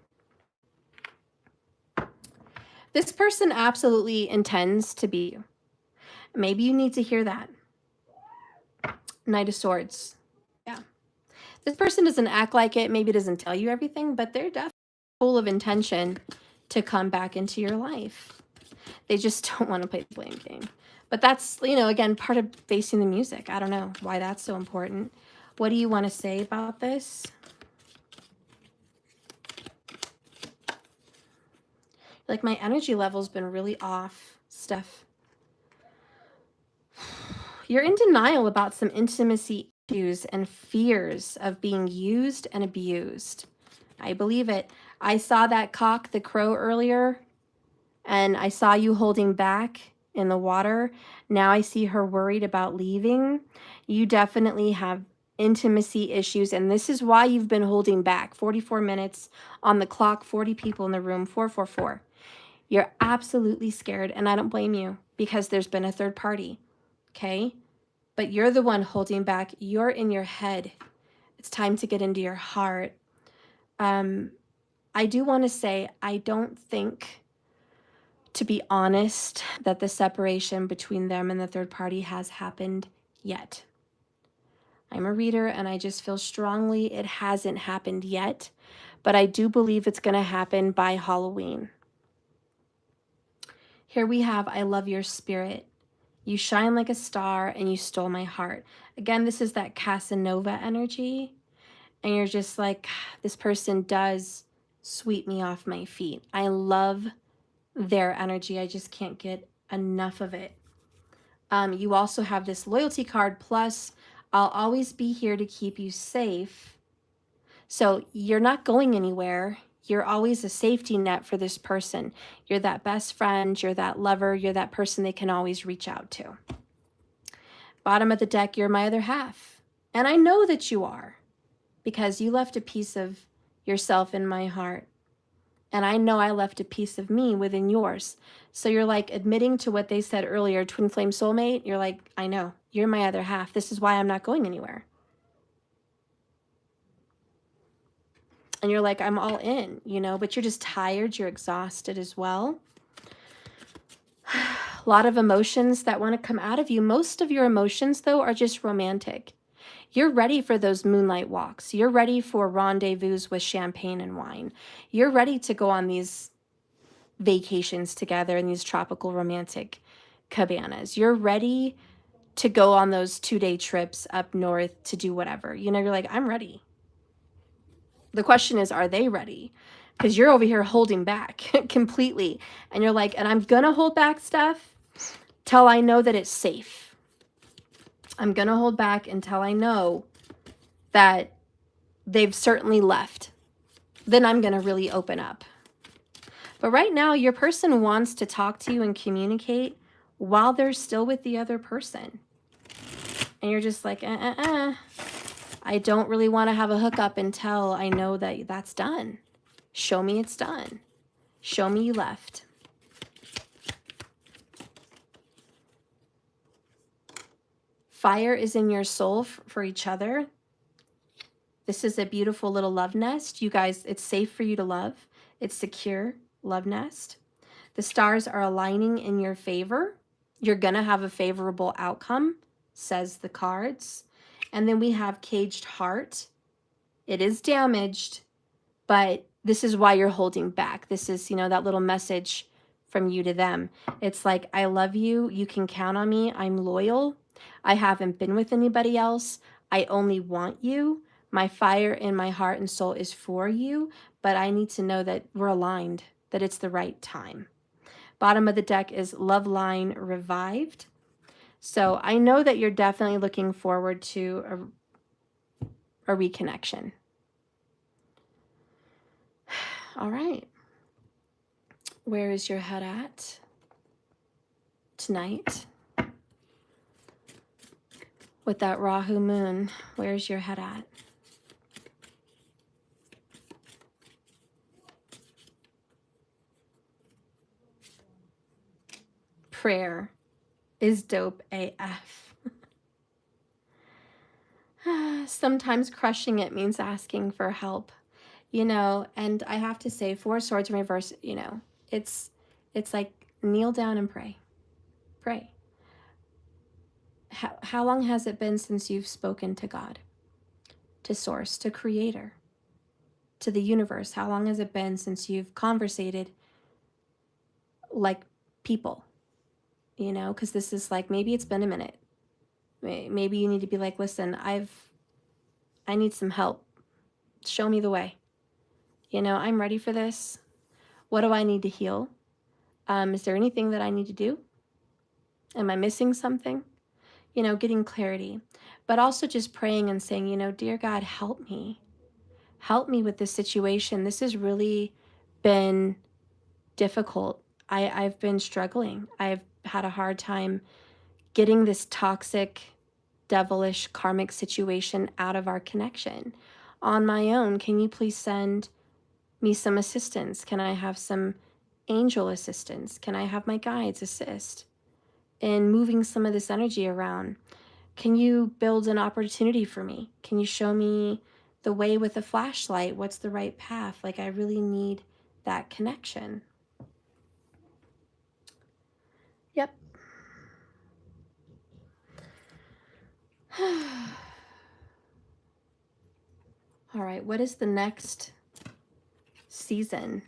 This person absolutely intends to be you. Maybe you need to hear that. Knight of Swords. Yeah. This person doesn't act like it, maybe doesn't tell you everything, but they're definitely full of intention to come back into your life. They just don't want to play the blame game. But that's, you know, again, part of facing the music. I don't know why that's so important. What do you want to say about this? Like my energy level's been really off, Steph. You're in denial about some intimacy issues and fears of being used and abused. I believe it. I saw that cock, the crow, earlier, and I saw you holding back in the water. Now I see her worried about leaving. You definitely have intimacy issues, and this is why you've been holding back. 44 minutes on the clock, 40 people in the room, 444. You're absolutely scared, and I don't blame you because there's been a third party, okay? But you're the one holding back. You're in your head. It's time to get into your heart. I do want to say, I don't think, to be honest, that the separation between them and the third party has happened yet. I'm a reader and I just feel strongly it hasn't happened yet, but I do believe it's going to happen by Halloween. Here we have, I love your spirit. You shine like a star and you stole my heart. Again, this is that Casanova energy. And you're just like, this person does sweep me off my feet. I love their energy. I just can't get Enough of it. You also have this loyalty card, plus I'll always be here to keep you safe. So you're not going anywhere. You're always a safety net for this person. You're that best friend, you're that lover, you're that person they can always reach out to. Bottom of the deck, you're my other half. And I know that you are, because you left a piece of yourself in my heart. And I know I left a piece of me within yours. So you're like admitting to what they said earlier, twin flame soulmate. You're like, I know, you're my other half. This is why I'm not going anywhere. And you're like, I'm all in, you know, but you're just tired. You're exhausted as well. A lot of emotions that want to come out of you. Most of your emotions, though, are just romantic. You're ready for those moonlight walks. You're ready for rendezvous with champagne and wine. You're ready to go on these vacations together in these tropical romantic cabanas. You're ready to go on those 2-day trips up north to do whatever. You know, you're like, I'm ready. The question is, are they ready? Because you're over here holding back completely. And you're like, and I'm going to hold back stuff till I know that it's safe. I'm going to hold back until I know that they've certainly left. Then I'm going to really open up. But right now, your person wants to talk to you and communicate while they're still with the other person. And you're just like, I don't really want to have a hookup until I know that that's done. Show me it's done. Show me you left. Fire is in your soul for each other. This is a beautiful little love nest. You guys, it's safe for you to love. It's secure. Love nest. The stars are aligning in your favor. You're going to have a favorable outcome, says the cards. And then we have caged heart. It is damaged, but this is why you're holding back. This is, you know, that little message from you to them. It's like, I love you. You can count on me. I'm loyal. I haven't been with anybody else. I only want you. My fire in my heart and soul is for you, but I need to know that we're aligned, that it's the right time. Bottom of the deck is love line revived. So I know that you're definitely looking forward to a reconnection. All right. Where is your head at tonight? With that Rahu moon, where's your head at? Prayer is dope AF. Sometimes crushing it means asking for help, you know, and I have to say, 4 swords in reverse, you know, it's like kneel down and pray. Pray. How long has it been since you've spoken to God, to Source, to Creator, to the universe? How long has it been since you've conversated like people? You know, because this is like, maybe it's been a minute. Maybe you need to be like, listen, I need some help. Show me the way. You know, I'm ready for this. What do I need to heal? Is there anything that I need to do? Am I missing something? You know, getting clarity. But also just praying and saying, you know, dear God, help me. Help me with this situation. This has really been difficult. I've been struggling. I've had a hard time getting this toxic, devilish, karmic situation out of our connection on my own. Can you please send me some assistance? Can I have some angel assistance? Can I have my guides assist in moving some of this energy around? Can you build an opportunity for me? Can you show me the way with a flashlight? What's the right path? Like, I really need that connection. Yep. All right, what is the next season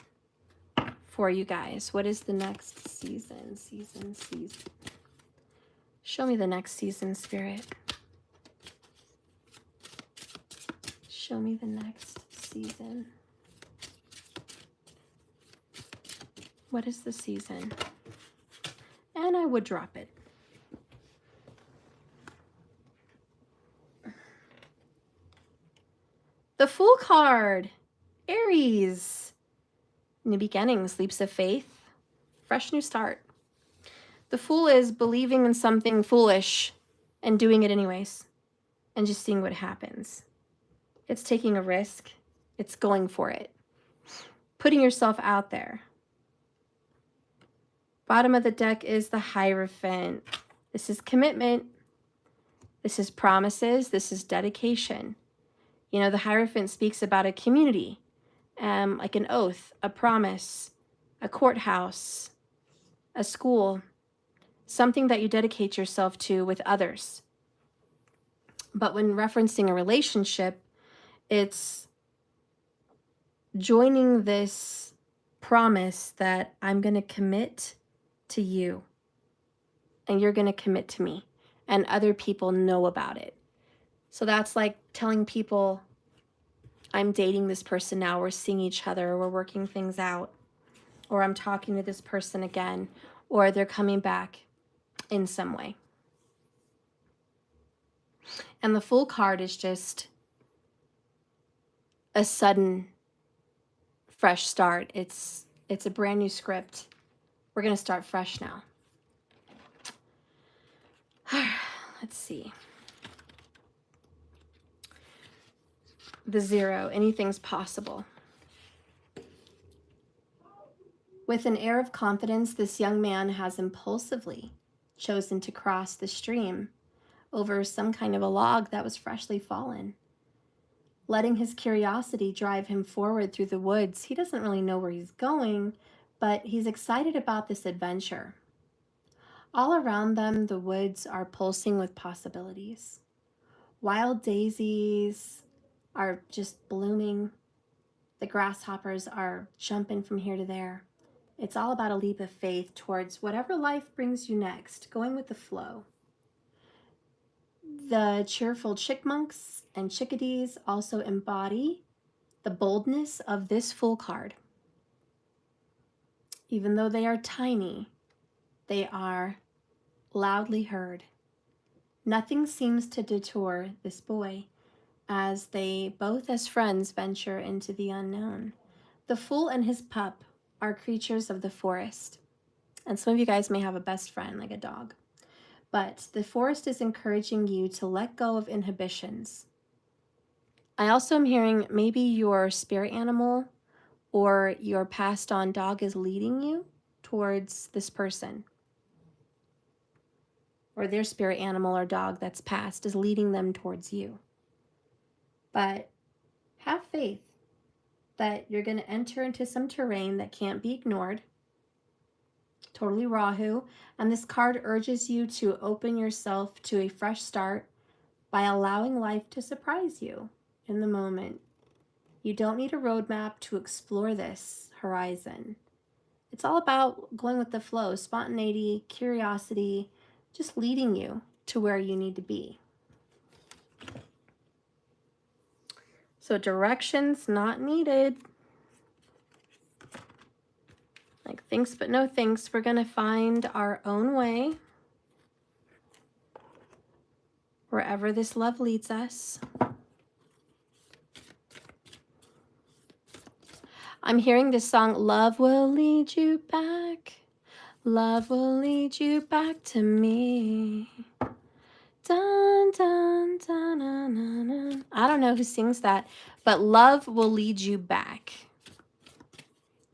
for you guys? What is the next season? Season. Show me the next season, Spirit. Show me the next season. What is the season? and I would drop it. The Fool card, Aries. New beginnings, leaps of faith, fresh new start. The Fool is believing in something foolish and doing it anyways and just seeing what happens. It's taking a risk. It's going for it. Putting yourself out there. Bottom of the deck is the Hierophant. This is commitment. This is promises. This is dedication. You know, the Hierophant speaks about a community, like an oath, a promise, a courthouse, a school, something that you dedicate yourself to with others. But when referencing a relationship, it's joining this promise that I'm going to commit to you and you're going to commit to me and other people know about it. So that's like telling people, I'm dating this person now, we're seeing each other, or we're working things out, or I'm talking to this person again, or they're coming back in some way. And the Fool card is just a sudden fresh start. It's a brand new script. We're going to start fresh now. Let's see. The Zero, anything's possible. With an air of confidence, this young man has impulsively chosen to cross the stream over some kind of a log that was freshly fallen. Letting his curiosity drive him forward through the woods. He doesn't really know where he's going, but he's excited about this adventure. All around them, the woods are pulsing with possibilities. Wild daisies are just blooming. The grasshoppers are jumping from here to there. It's all about a leap of faith towards whatever life brings you next, going with the flow. The cheerful chickmunks and chickadees also embody the boldness of this Fool card. Even though they are tiny, they are loudly heard. Nothing seems to deter this boy as they both as friends venture into the unknown. The Fool and his pup are creatures of the forest. And some of you guys may have a best friend, like a dog. But the forest is encouraging you to let go of inhibitions. I also am hearing maybe your spirit animal or your passed on dog is leading you towards this person. Or their spirit animal or dog that's passed is leading them towards you. But have faith that you're going to enter into some terrain that can't be ignored. Totally Rahu. And this card urges you to open yourself to a fresh start by allowing life to surprise you in the moment. You don't need a roadmap to explore this horizon. It's all about going with the flow, spontaneity, curiosity, just leading you to where you need to be. So directions not needed. Like thanks but no thanks. We're going to find our own way wherever this love leads us. I'm hearing this song, Love Will Lead You Back. Love will lead you back to me. Dun, dun, dun, dun, dun, dun. I don't know who sings that, but love will lead you back.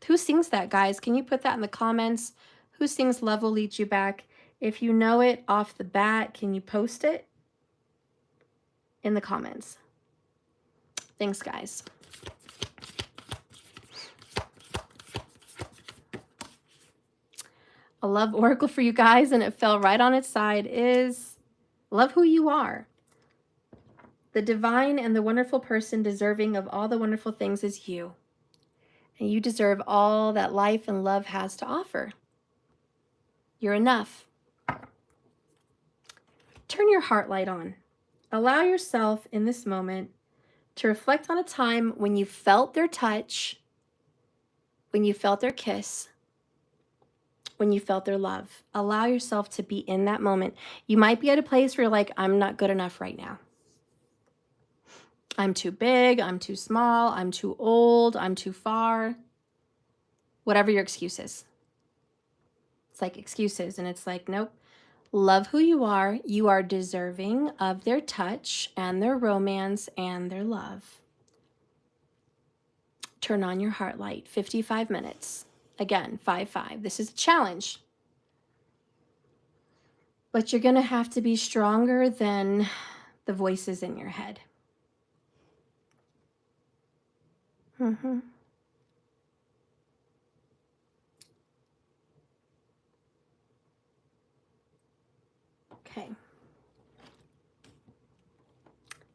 Who sings that, guys? Can you put that in the comments? Who sings Love Will Lead You Back? If you know it off the bat, can you post it in the comments? Thanks, guys. A love oracle for you guys, and it fell right on its side, is love who you are. The divine and the wonderful person deserving of all the wonderful things is you. And you deserve all that life and love has to offer. You're enough. Turn your heart light on. Allow yourself in this moment to reflect on a time when you felt their touch, when you felt their kiss, when you felt their love. Allow yourself to be in that moment. You might be at a place where you're like, I'm not good enough right now. I'm too big, I'm too small, I'm too old, I'm too far. Whatever your excuse is. It's like excuses, and it's like, nope. Love who you are. You are deserving of their touch and their romance and their love. Turn on your heart light. 55 minutes. Again, 5-5. This is a challenge. But you're going to have to be stronger than the voices in your head. Okay.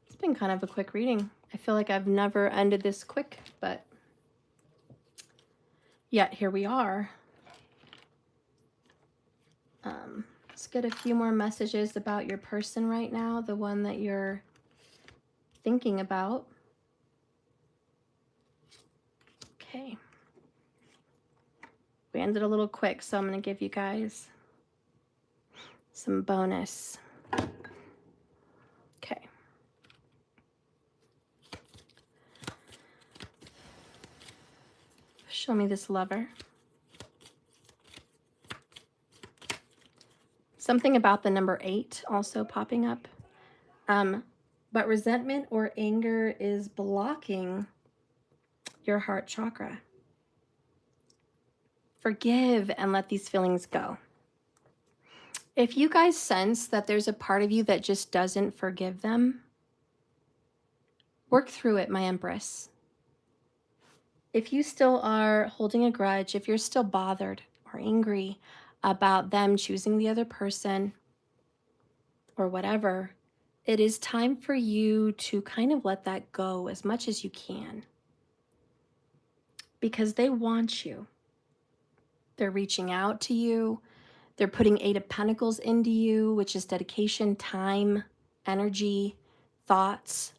It's been kind of a quick reading. I feel like I've never ended this quick, but yet here we are. Let's get a few more messages about your person right now, the one that you're thinking about. Okay. We ended a little quick, so I'm going to give you guys some bonus. Okay. Show me this lover. Something about the number 8 also popping up. But resentment or anger is blocking your heart chakra. Forgive and let these feelings go. If you guys sense that there's a part of you that just doesn't forgive them, work through it, my Empress. If you still are holding a grudge, if you're still bothered or angry about them choosing the other person or whatever, it is time for you to kind of let that go as much as you can. Because they want you. They're reaching out to you. They're putting 8 of Pentacles into you, which is dedication, time, energy, thoughts.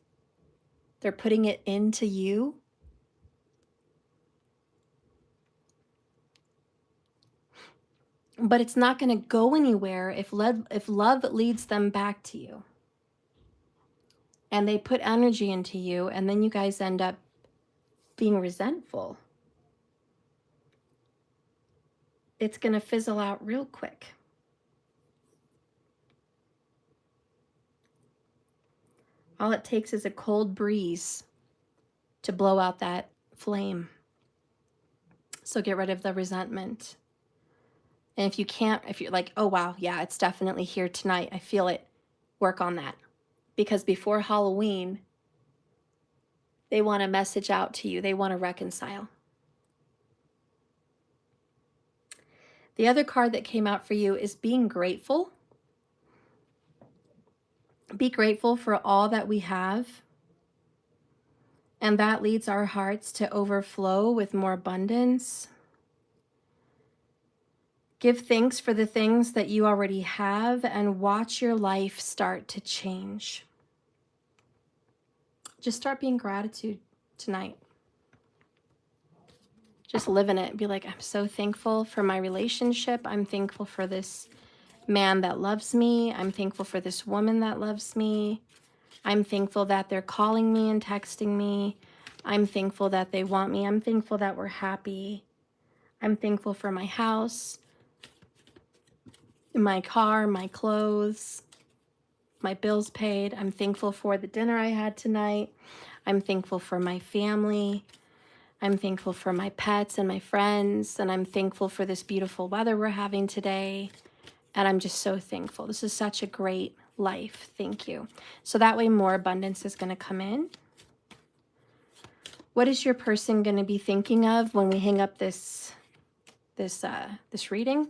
They're putting it into you. But it's not going to go anywhere if love leads them back to you. And they put energy into you, and then you guys end up being resentful. It's going to fizzle out real quick. All it takes is a cold breeze to blow out that flame. So get rid of the resentment. And if you can't, if you're like, oh wow, yeah, it's definitely here tonight, I feel it, work on that. Because before Halloween, they want to message out to you. They want to reconcile. The other card that came out for you is being grateful. Be grateful for all that we have. And that leads our hearts to overflow with more abundance. Give thanks for the things that you already have and watch your life start to change. Just start being gratitude tonight. Just live in it. Be like, I'm so thankful for my relationship. I'm thankful for this man that loves me. I'm thankful for this woman that loves me. I'm thankful that they're calling me and texting me. I'm thankful that they want me. I'm thankful that we're happy. I'm thankful for my house, my car, my clothes, my bills paid. I'm thankful for the dinner I had tonight. I'm thankful for my family. I'm thankful for my pets and my friends. And I'm thankful for this beautiful weather we're having today. And I'm just so thankful. This is such a great life. Thank you. So that way more abundance is going to come in. What is your person going to be thinking of when we hang up this reading?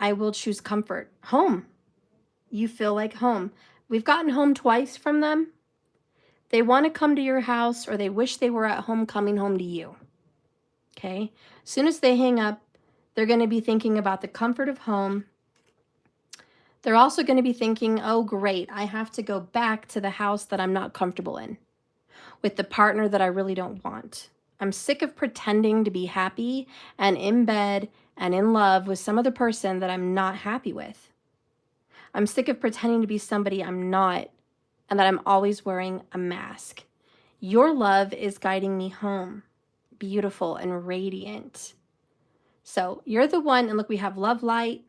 I will choose comfort. Home. You feel like home. We've gotten home twice from them. They want to come to your house, or they wish they were at home coming home to you. Okay? As soon as they hang up, they're going to be thinking about the comfort of home. They're also going to be thinking, oh, great, I have to go back to the house that I'm not comfortable in with the partner that I really don't want. I'm sick of pretending to be happy and in bed and in love with some other person that I'm not happy with. I'm sick of pretending to be somebody I'm not and that I'm always wearing a mask. Your love is guiding me home, beautiful and radiant. So you're the one, and look, we have love light.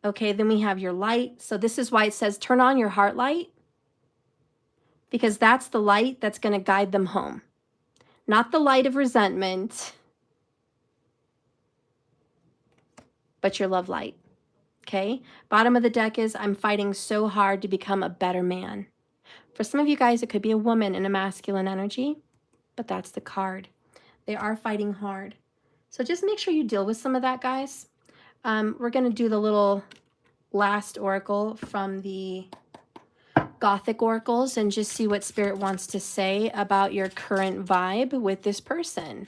Okay, then we have your light. So this is why it says turn on your heart light, because that's the light that's going to guide them home. Not the light of resentment, but your love light. Okay, bottom of the deck is I'm fighting so hard to become a better man. For some of you guys, it could be a woman in a masculine energy, but that's the card. They are fighting hard. So just make sure you deal with some of that, guys. We're going to do the little last oracle from the Gothic oracles and just see what Spirit wants to say about your current vibe with this person.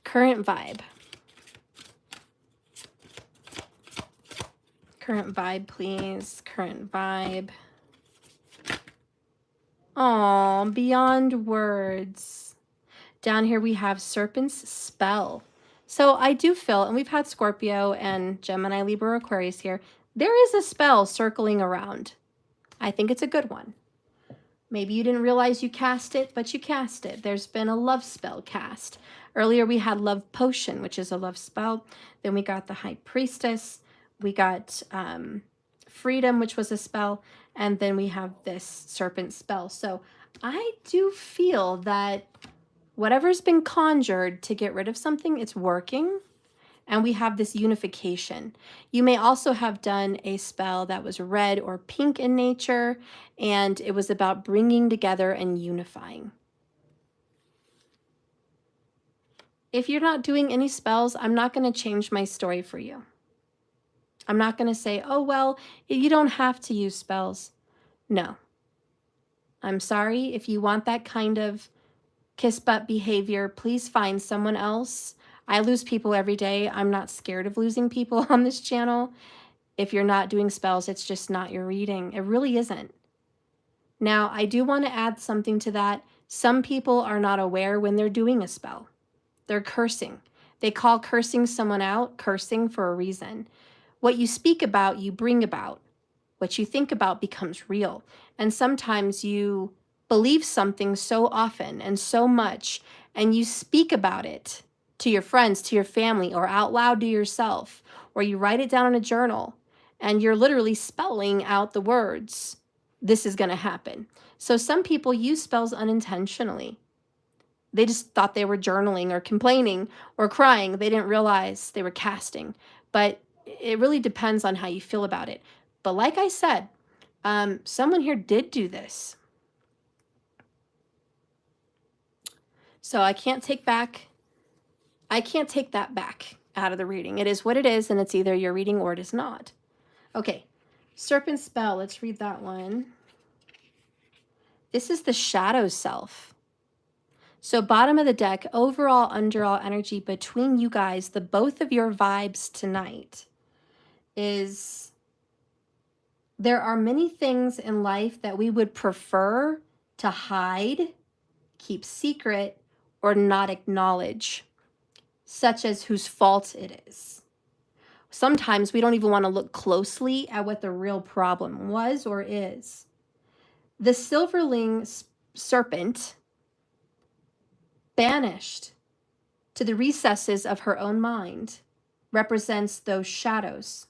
Current vibe. Current vibe, please. Current vibe. Oh, beyond words. Down here we have Serpent's Spell. So I do feel, and we've had Scorpio and Gemini, Libra, Aquarius here, there is a spell circling around. I think it's a good one. Maybe you didn't realize you cast it, but you cast it. There's been a love spell cast. Earlier we had Love Potion, which is a love spell. Then we got the High Priestess. We got Freedom, which was a spell. And then we have this Serpent spell. So I do feel that whatever's been conjured to get rid of something, it's working. And we have this unification. You may also have done a spell that was red or pink in nature, and it was about bringing together and unifying. If you're not doing any spells, I'm not going to change my story for you. I'm not going to say, oh, well, you don't have to use spells. No. I'm sorry. If you want that kind of kiss butt behavior, please find someone else. I lose people every day. I'm not scared of losing people on this channel. If you're not doing spells, it's just not your reading. It really isn't. Now, I do want to add something to that. Some people are not aware when they're doing a spell. They're cursing. They call cursing someone out cursing for a reason. What you speak about, you bring about. What you think about becomes real. And sometimes you believe something so often and so much, and you speak about it to your friends, to your family, or out loud to yourself, or you write it down in a journal, and you're literally spelling out the words, this is going to happen. So some people use spells unintentionally. They just thought they were journaling or complaining or crying. They didn't realize they were casting. But it really depends on how you feel about it. But like I said, someone here did do this. So I can't take that back out of the reading. It is what it is, and it's either your reading or it is not. Okay, Serpent Spell, let's read that one. This is the shadow self. So bottom of the deck, overall, underall energy between you guys, the both of your vibes tonight is there are many things in life that we would prefer to hide, keep secret, or not acknowledge, such as whose fault it is. Sometimes we don't even want to look closely at what the real problem was or is. The silverling serpent, banished to the recesses of her own mind, represents those shadows,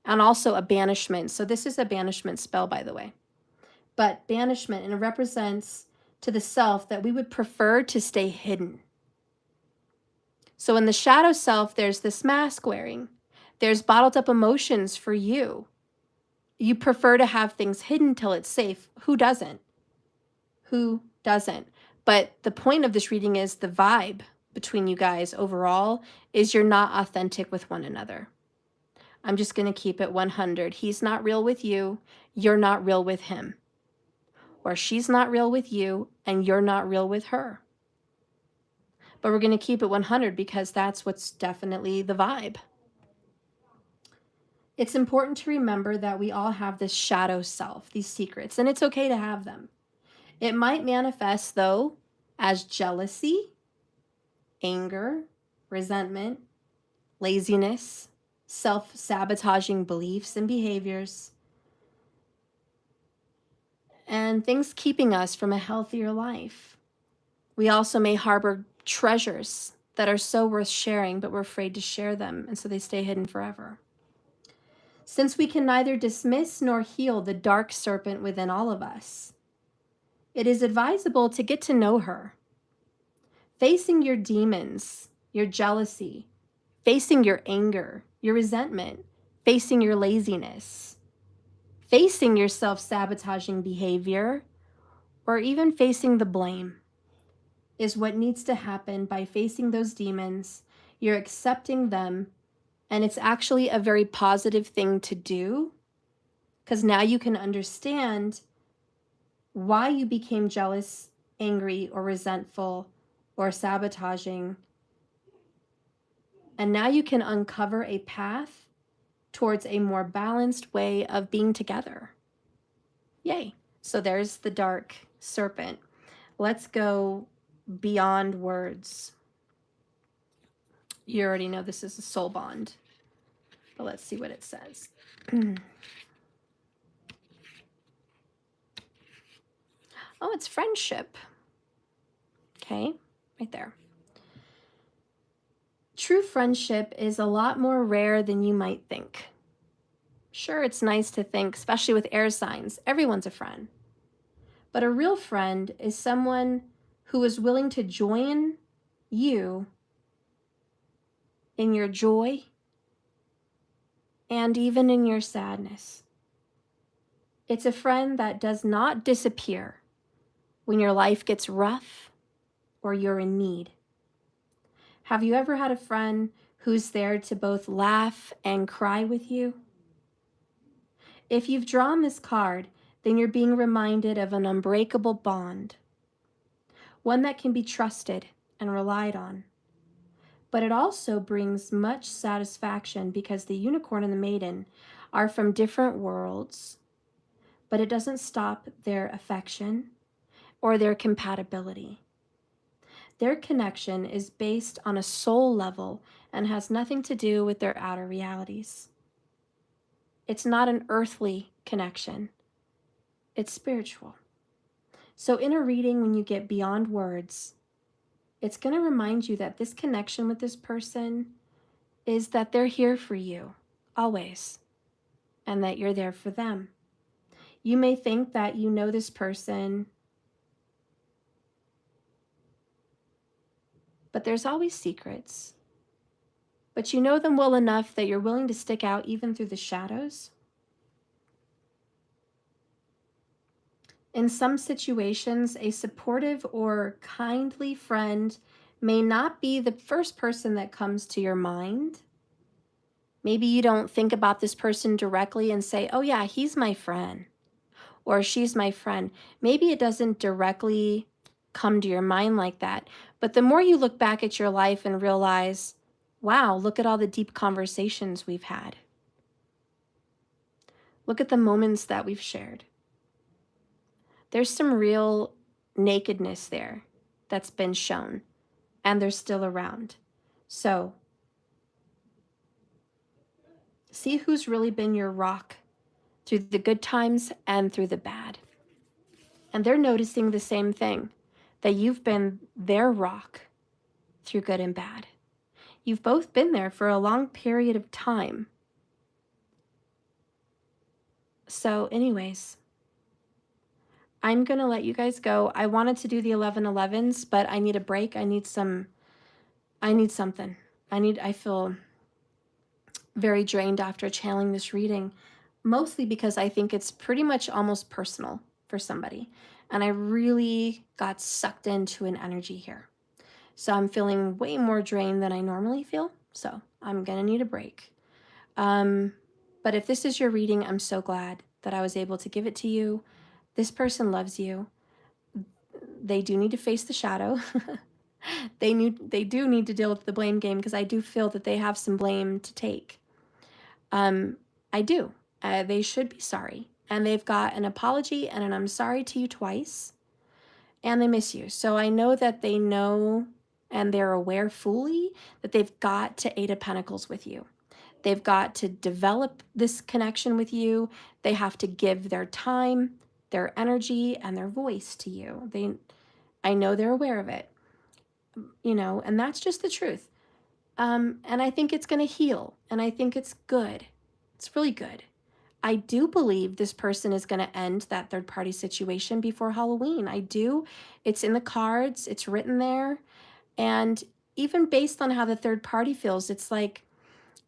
and also a banishment. So this is a banishment spell, by the way. But banishment, and it represents to the self that we would prefer to stay hidden. So in the shadow self, there's this mask wearing. There's bottled up emotions for you. You prefer to have things hidden till it's safe. Who doesn't? Who doesn't? But the point of this reading is the vibe between you guys overall is you're not authentic with one another. I'm just going to keep it 100. He's not real with you. You're not real with him. Or she's not real with you and you're not real with her. But we're going to keep it 100 because that's what's definitely the vibe. It's important to remember that we all have this shadow self, these secrets, and it's okay to have them. It might manifest, though, as jealousy, anger, resentment, laziness, self-sabotaging beliefs and behaviors, and things keeping us from a healthier life. We also may harbor treasures that are so worth sharing, but we're afraid to share them, and so they stay hidden forever. Since we can neither dismiss nor heal the dark serpent within all of us, it is advisable to get to know her. Facing your demons, your jealousy, facing your anger, your resentment, facing your laziness, facing your self-sabotaging behavior, or even facing the blame is what needs to happen. By facing those demons, you're accepting them, and it's actually a very positive thing to do, because now you can understand why you became jealous, angry, or resentful, or sabotaging. And now you can uncover a path towards a more balanced way of being together. Yay. So there's the dark serpent. Let's go beyond words. You already know this is a soul bond, but let's see what it says. Oh, it's friendship. Okay, right there. True friendship is a lot more rare than you might think. Sure, it's nice to think, especially with air signs, everyone's a friend. But a real friend is someone who is willing to join you in your joy and even in your sadness. It's a friend that does not disappear when your life gets rough or you're in need. Have you ever had a friend who's there to both laugh and cry with you? If you've drawn this card, then you're being reminded of an unbreakable bond, one that can be trusted and relied on. But it also brings much satisfaction because the unicorn and the maiden are from different worlds, but it doesn't stop their affection or their compatibility. Their connection is based on a soul level and has nothing to do with their outer realities. It's not an earthly connection. It's spiritual. So in a reading, when you get beyond words, it's going to remind you that this connection with this person is that they're here for you, always, and that you're there for them. You may think that you know this person, but there's always secrets. But you know them well enough that you're willing to stick out even through the shadows. In some situations, a supportive or kindly friend may not be the first person that comes to your mind. Maybe you don't think about this person directly and say, oh yeah, he's my friend, or she's my friend. Maybe it doesn't directly come to your mind like that. But the more you look back at your life and realize, wow, look at all the deep conversations we've had. Look at the moments that we've shared. There's some real nakedness there that's been shown, and they're still around. So see who's really been your rock through the good times and through the bad. And they're noticing the same thing, that you've been their rock through good and bad. You've both been there for a long period of time. So anyways, I'm going to let you guys go. I wanted to do the 11/11s, but I need a break. I need something. I feel very drained after channeling this reading, mostly because I think it's pretty much almost personal for somebody. And I really got sucked into an energy here. So I'm feeling way more drained than I normally feel. So I'm going to need a break. But if this is your reading, I'm so glad that I was able to give it to you. This person loves you. They do need to face the shadow. They do need to deal with the blame game, because I do feel that they have some blame to take. I do. They should be sorry. And they've got an apology and an I'm sorry to you twice. And they miss you. So I know that they know and they're aware fully that they've got to Eight of Pentacles with you. They've got to develop this connection with you. They have to give their time, their energy, and their voice to you. I know they're aware of it, and that's just the truth. And I think it's going to heal, and I think it's good. It's really good. I do believe this person is going to end that third party situation before Halloween. I do. It's in the cards, it's written there. And even based on how the third party feels, it's like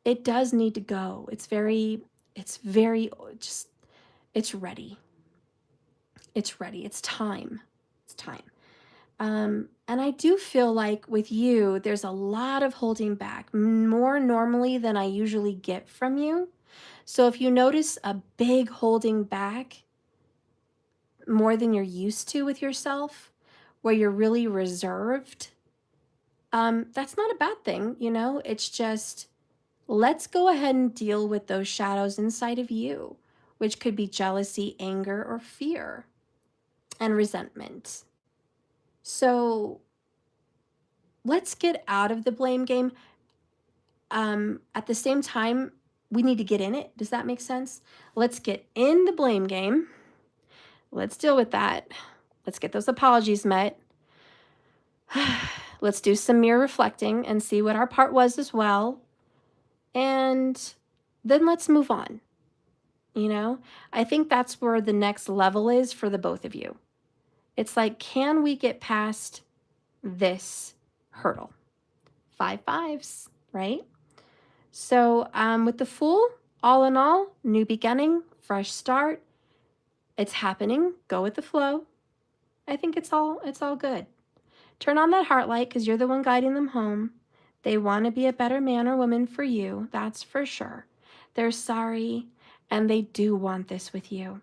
it does need to go. It's just, it's ready. It's ready. It's time. It's time. And I do feel like with you, there's a lot of holding back, more normally than I usually get from you. So if you notice a big holding back, more than you're used to with yourself, where you're really reserved, that's not a bad thing, It's just, let's go ahead and deal with those shadows inside of you, which could be jealousy, anger, or fear, and resentment. So let's get out of the blame game. At the same time, we need to get in it. Does that make sense? Let's get in the blame game. Let's deal with that. Let's get those apologies met. Let's do some mirror reflecting and see what our part was as well. And then let's move on. I think that's where the next level is for the both of you. It's like, can we get past this hurdle? 5 5s, right? So with the Fool, all in all, new beginning, fresh start. It's happening. Go with the flow. I think it's all good. Turn on that heart light because you're the one guiding them home. They want to be a better man or woman for you. That's for sure. They're sorry and they do want this with you.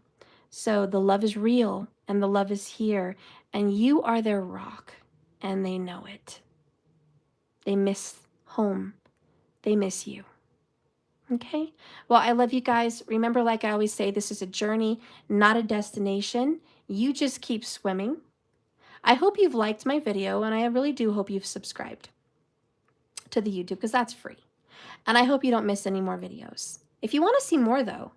So the love is real and the love is here and you are their rock and they know it. They miss home. They miss you. Okay? Well, I love you guys. Remember, like I always say, this is a journey, not a destination. You just keep swimming. I hope you've liked my video, and I really do hope you've subscribed to the YouTube because that's free. And I hope you don't miss any more videos. If you want to see more, though,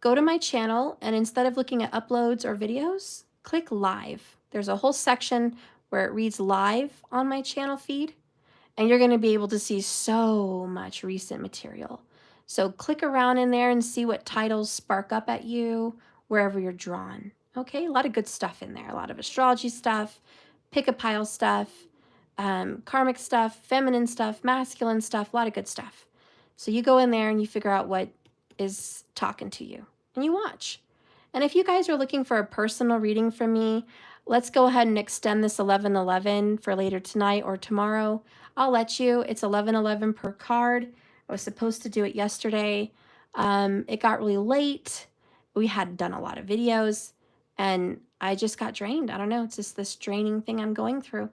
go to my channel, and instead of looking at uploads or videos, click live. There's a whole section where it reads live on my channel feed, and you're going to be able to see so much recent material. So click around in there and see what titles spark up at you wherever you're drawn. Okay, a lot of good stuff in there. A lot of astrology stuff, pick-a-pile stuff, karmic stuff, feminine stuff, masculine stuff, a lot of good stuff. So you go in there and you figure out what is talking to you and you watch. And if you guys are looking for a personal reading from me, let's go ahead and extend this 11/11 for later tonight or tomorrow. I'll let you. It's 11/11 per card. I was supposed to do it yesterday. It got really late. We had done a lot of videos and I just got drained. I don't know. It's just this draining thing I'm going through.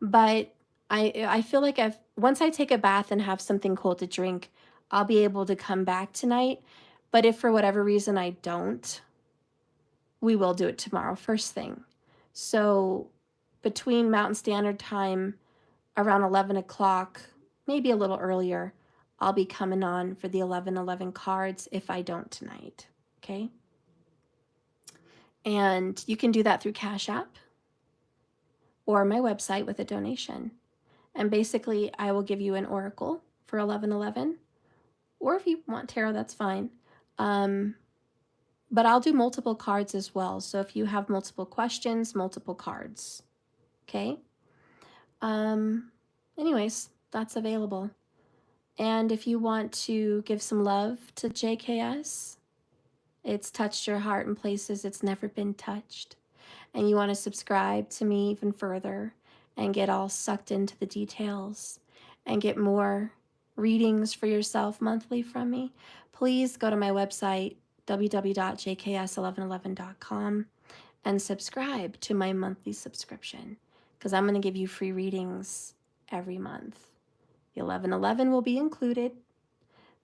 But I feel like once I take a bath and have something cold to drink, I'll be able to come back tonight. But if for whatever reason I don't, we will do it tomorrow, first thing. So between Mountain Standard Time, around 11 o'clock, maybe a little earlier, I'll be coming on for the 11/11 cards if I don't tonight, okay? And you can do that through Cash App or my website with a donation. And basically, I will give you an oracle for 11/11, or if you want tarot, that's fine. But I'll do multiple cards as well. So if you have multiple questions, multiple cards, okay? Anyways, that's available. And if you want to give some love to JKS, it's touched your heart in places it's never been touched, and you want to subscribe to me even further and get all sucked into the details and get more readings for yourself monthly from me, please go to my website, www.jks1111.com, and subscribe to my monthly subscription because I'm going to give you free readings every month. The 11/11 will be included.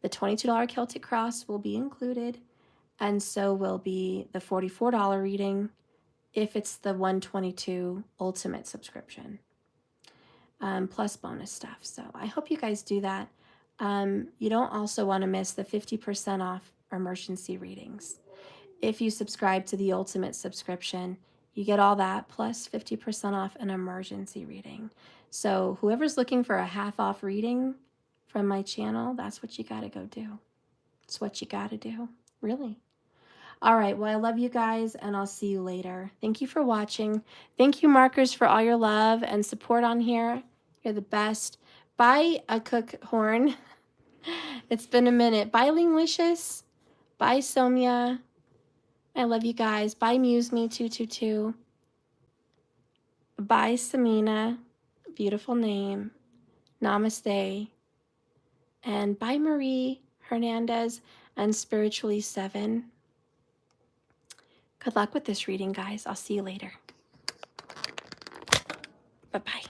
The $22 Celtic Cross will be included. And so will be the $44 reading if it's the 122 Ultimate subscription. plus bonus stuff. So I hope you guys do that. You don't also want to miss the 50% off emergency readings. If you subscribe to the Ultimate subscription, you get all that plus 50% off an emergency reading. So whoever's looking for a half off reading from my channel, that's what you got to go do. It's what you got to do, really. All right, well, I love you guys, and I'll see you later. Thank you for watching. Thank you, Markers, for all your love and support on here. You're the best. Bye, a cook horn. It's been a minute. Bye, Linglicious. Bye, Somya. I love you guys. Bye, MuseMe222. Bye, Samina. Beautiful name. Namaste. And bye, Marie Hernandez and Spiritually 7. Good luck with this reading, guys. I'll see you later. Bye-bye.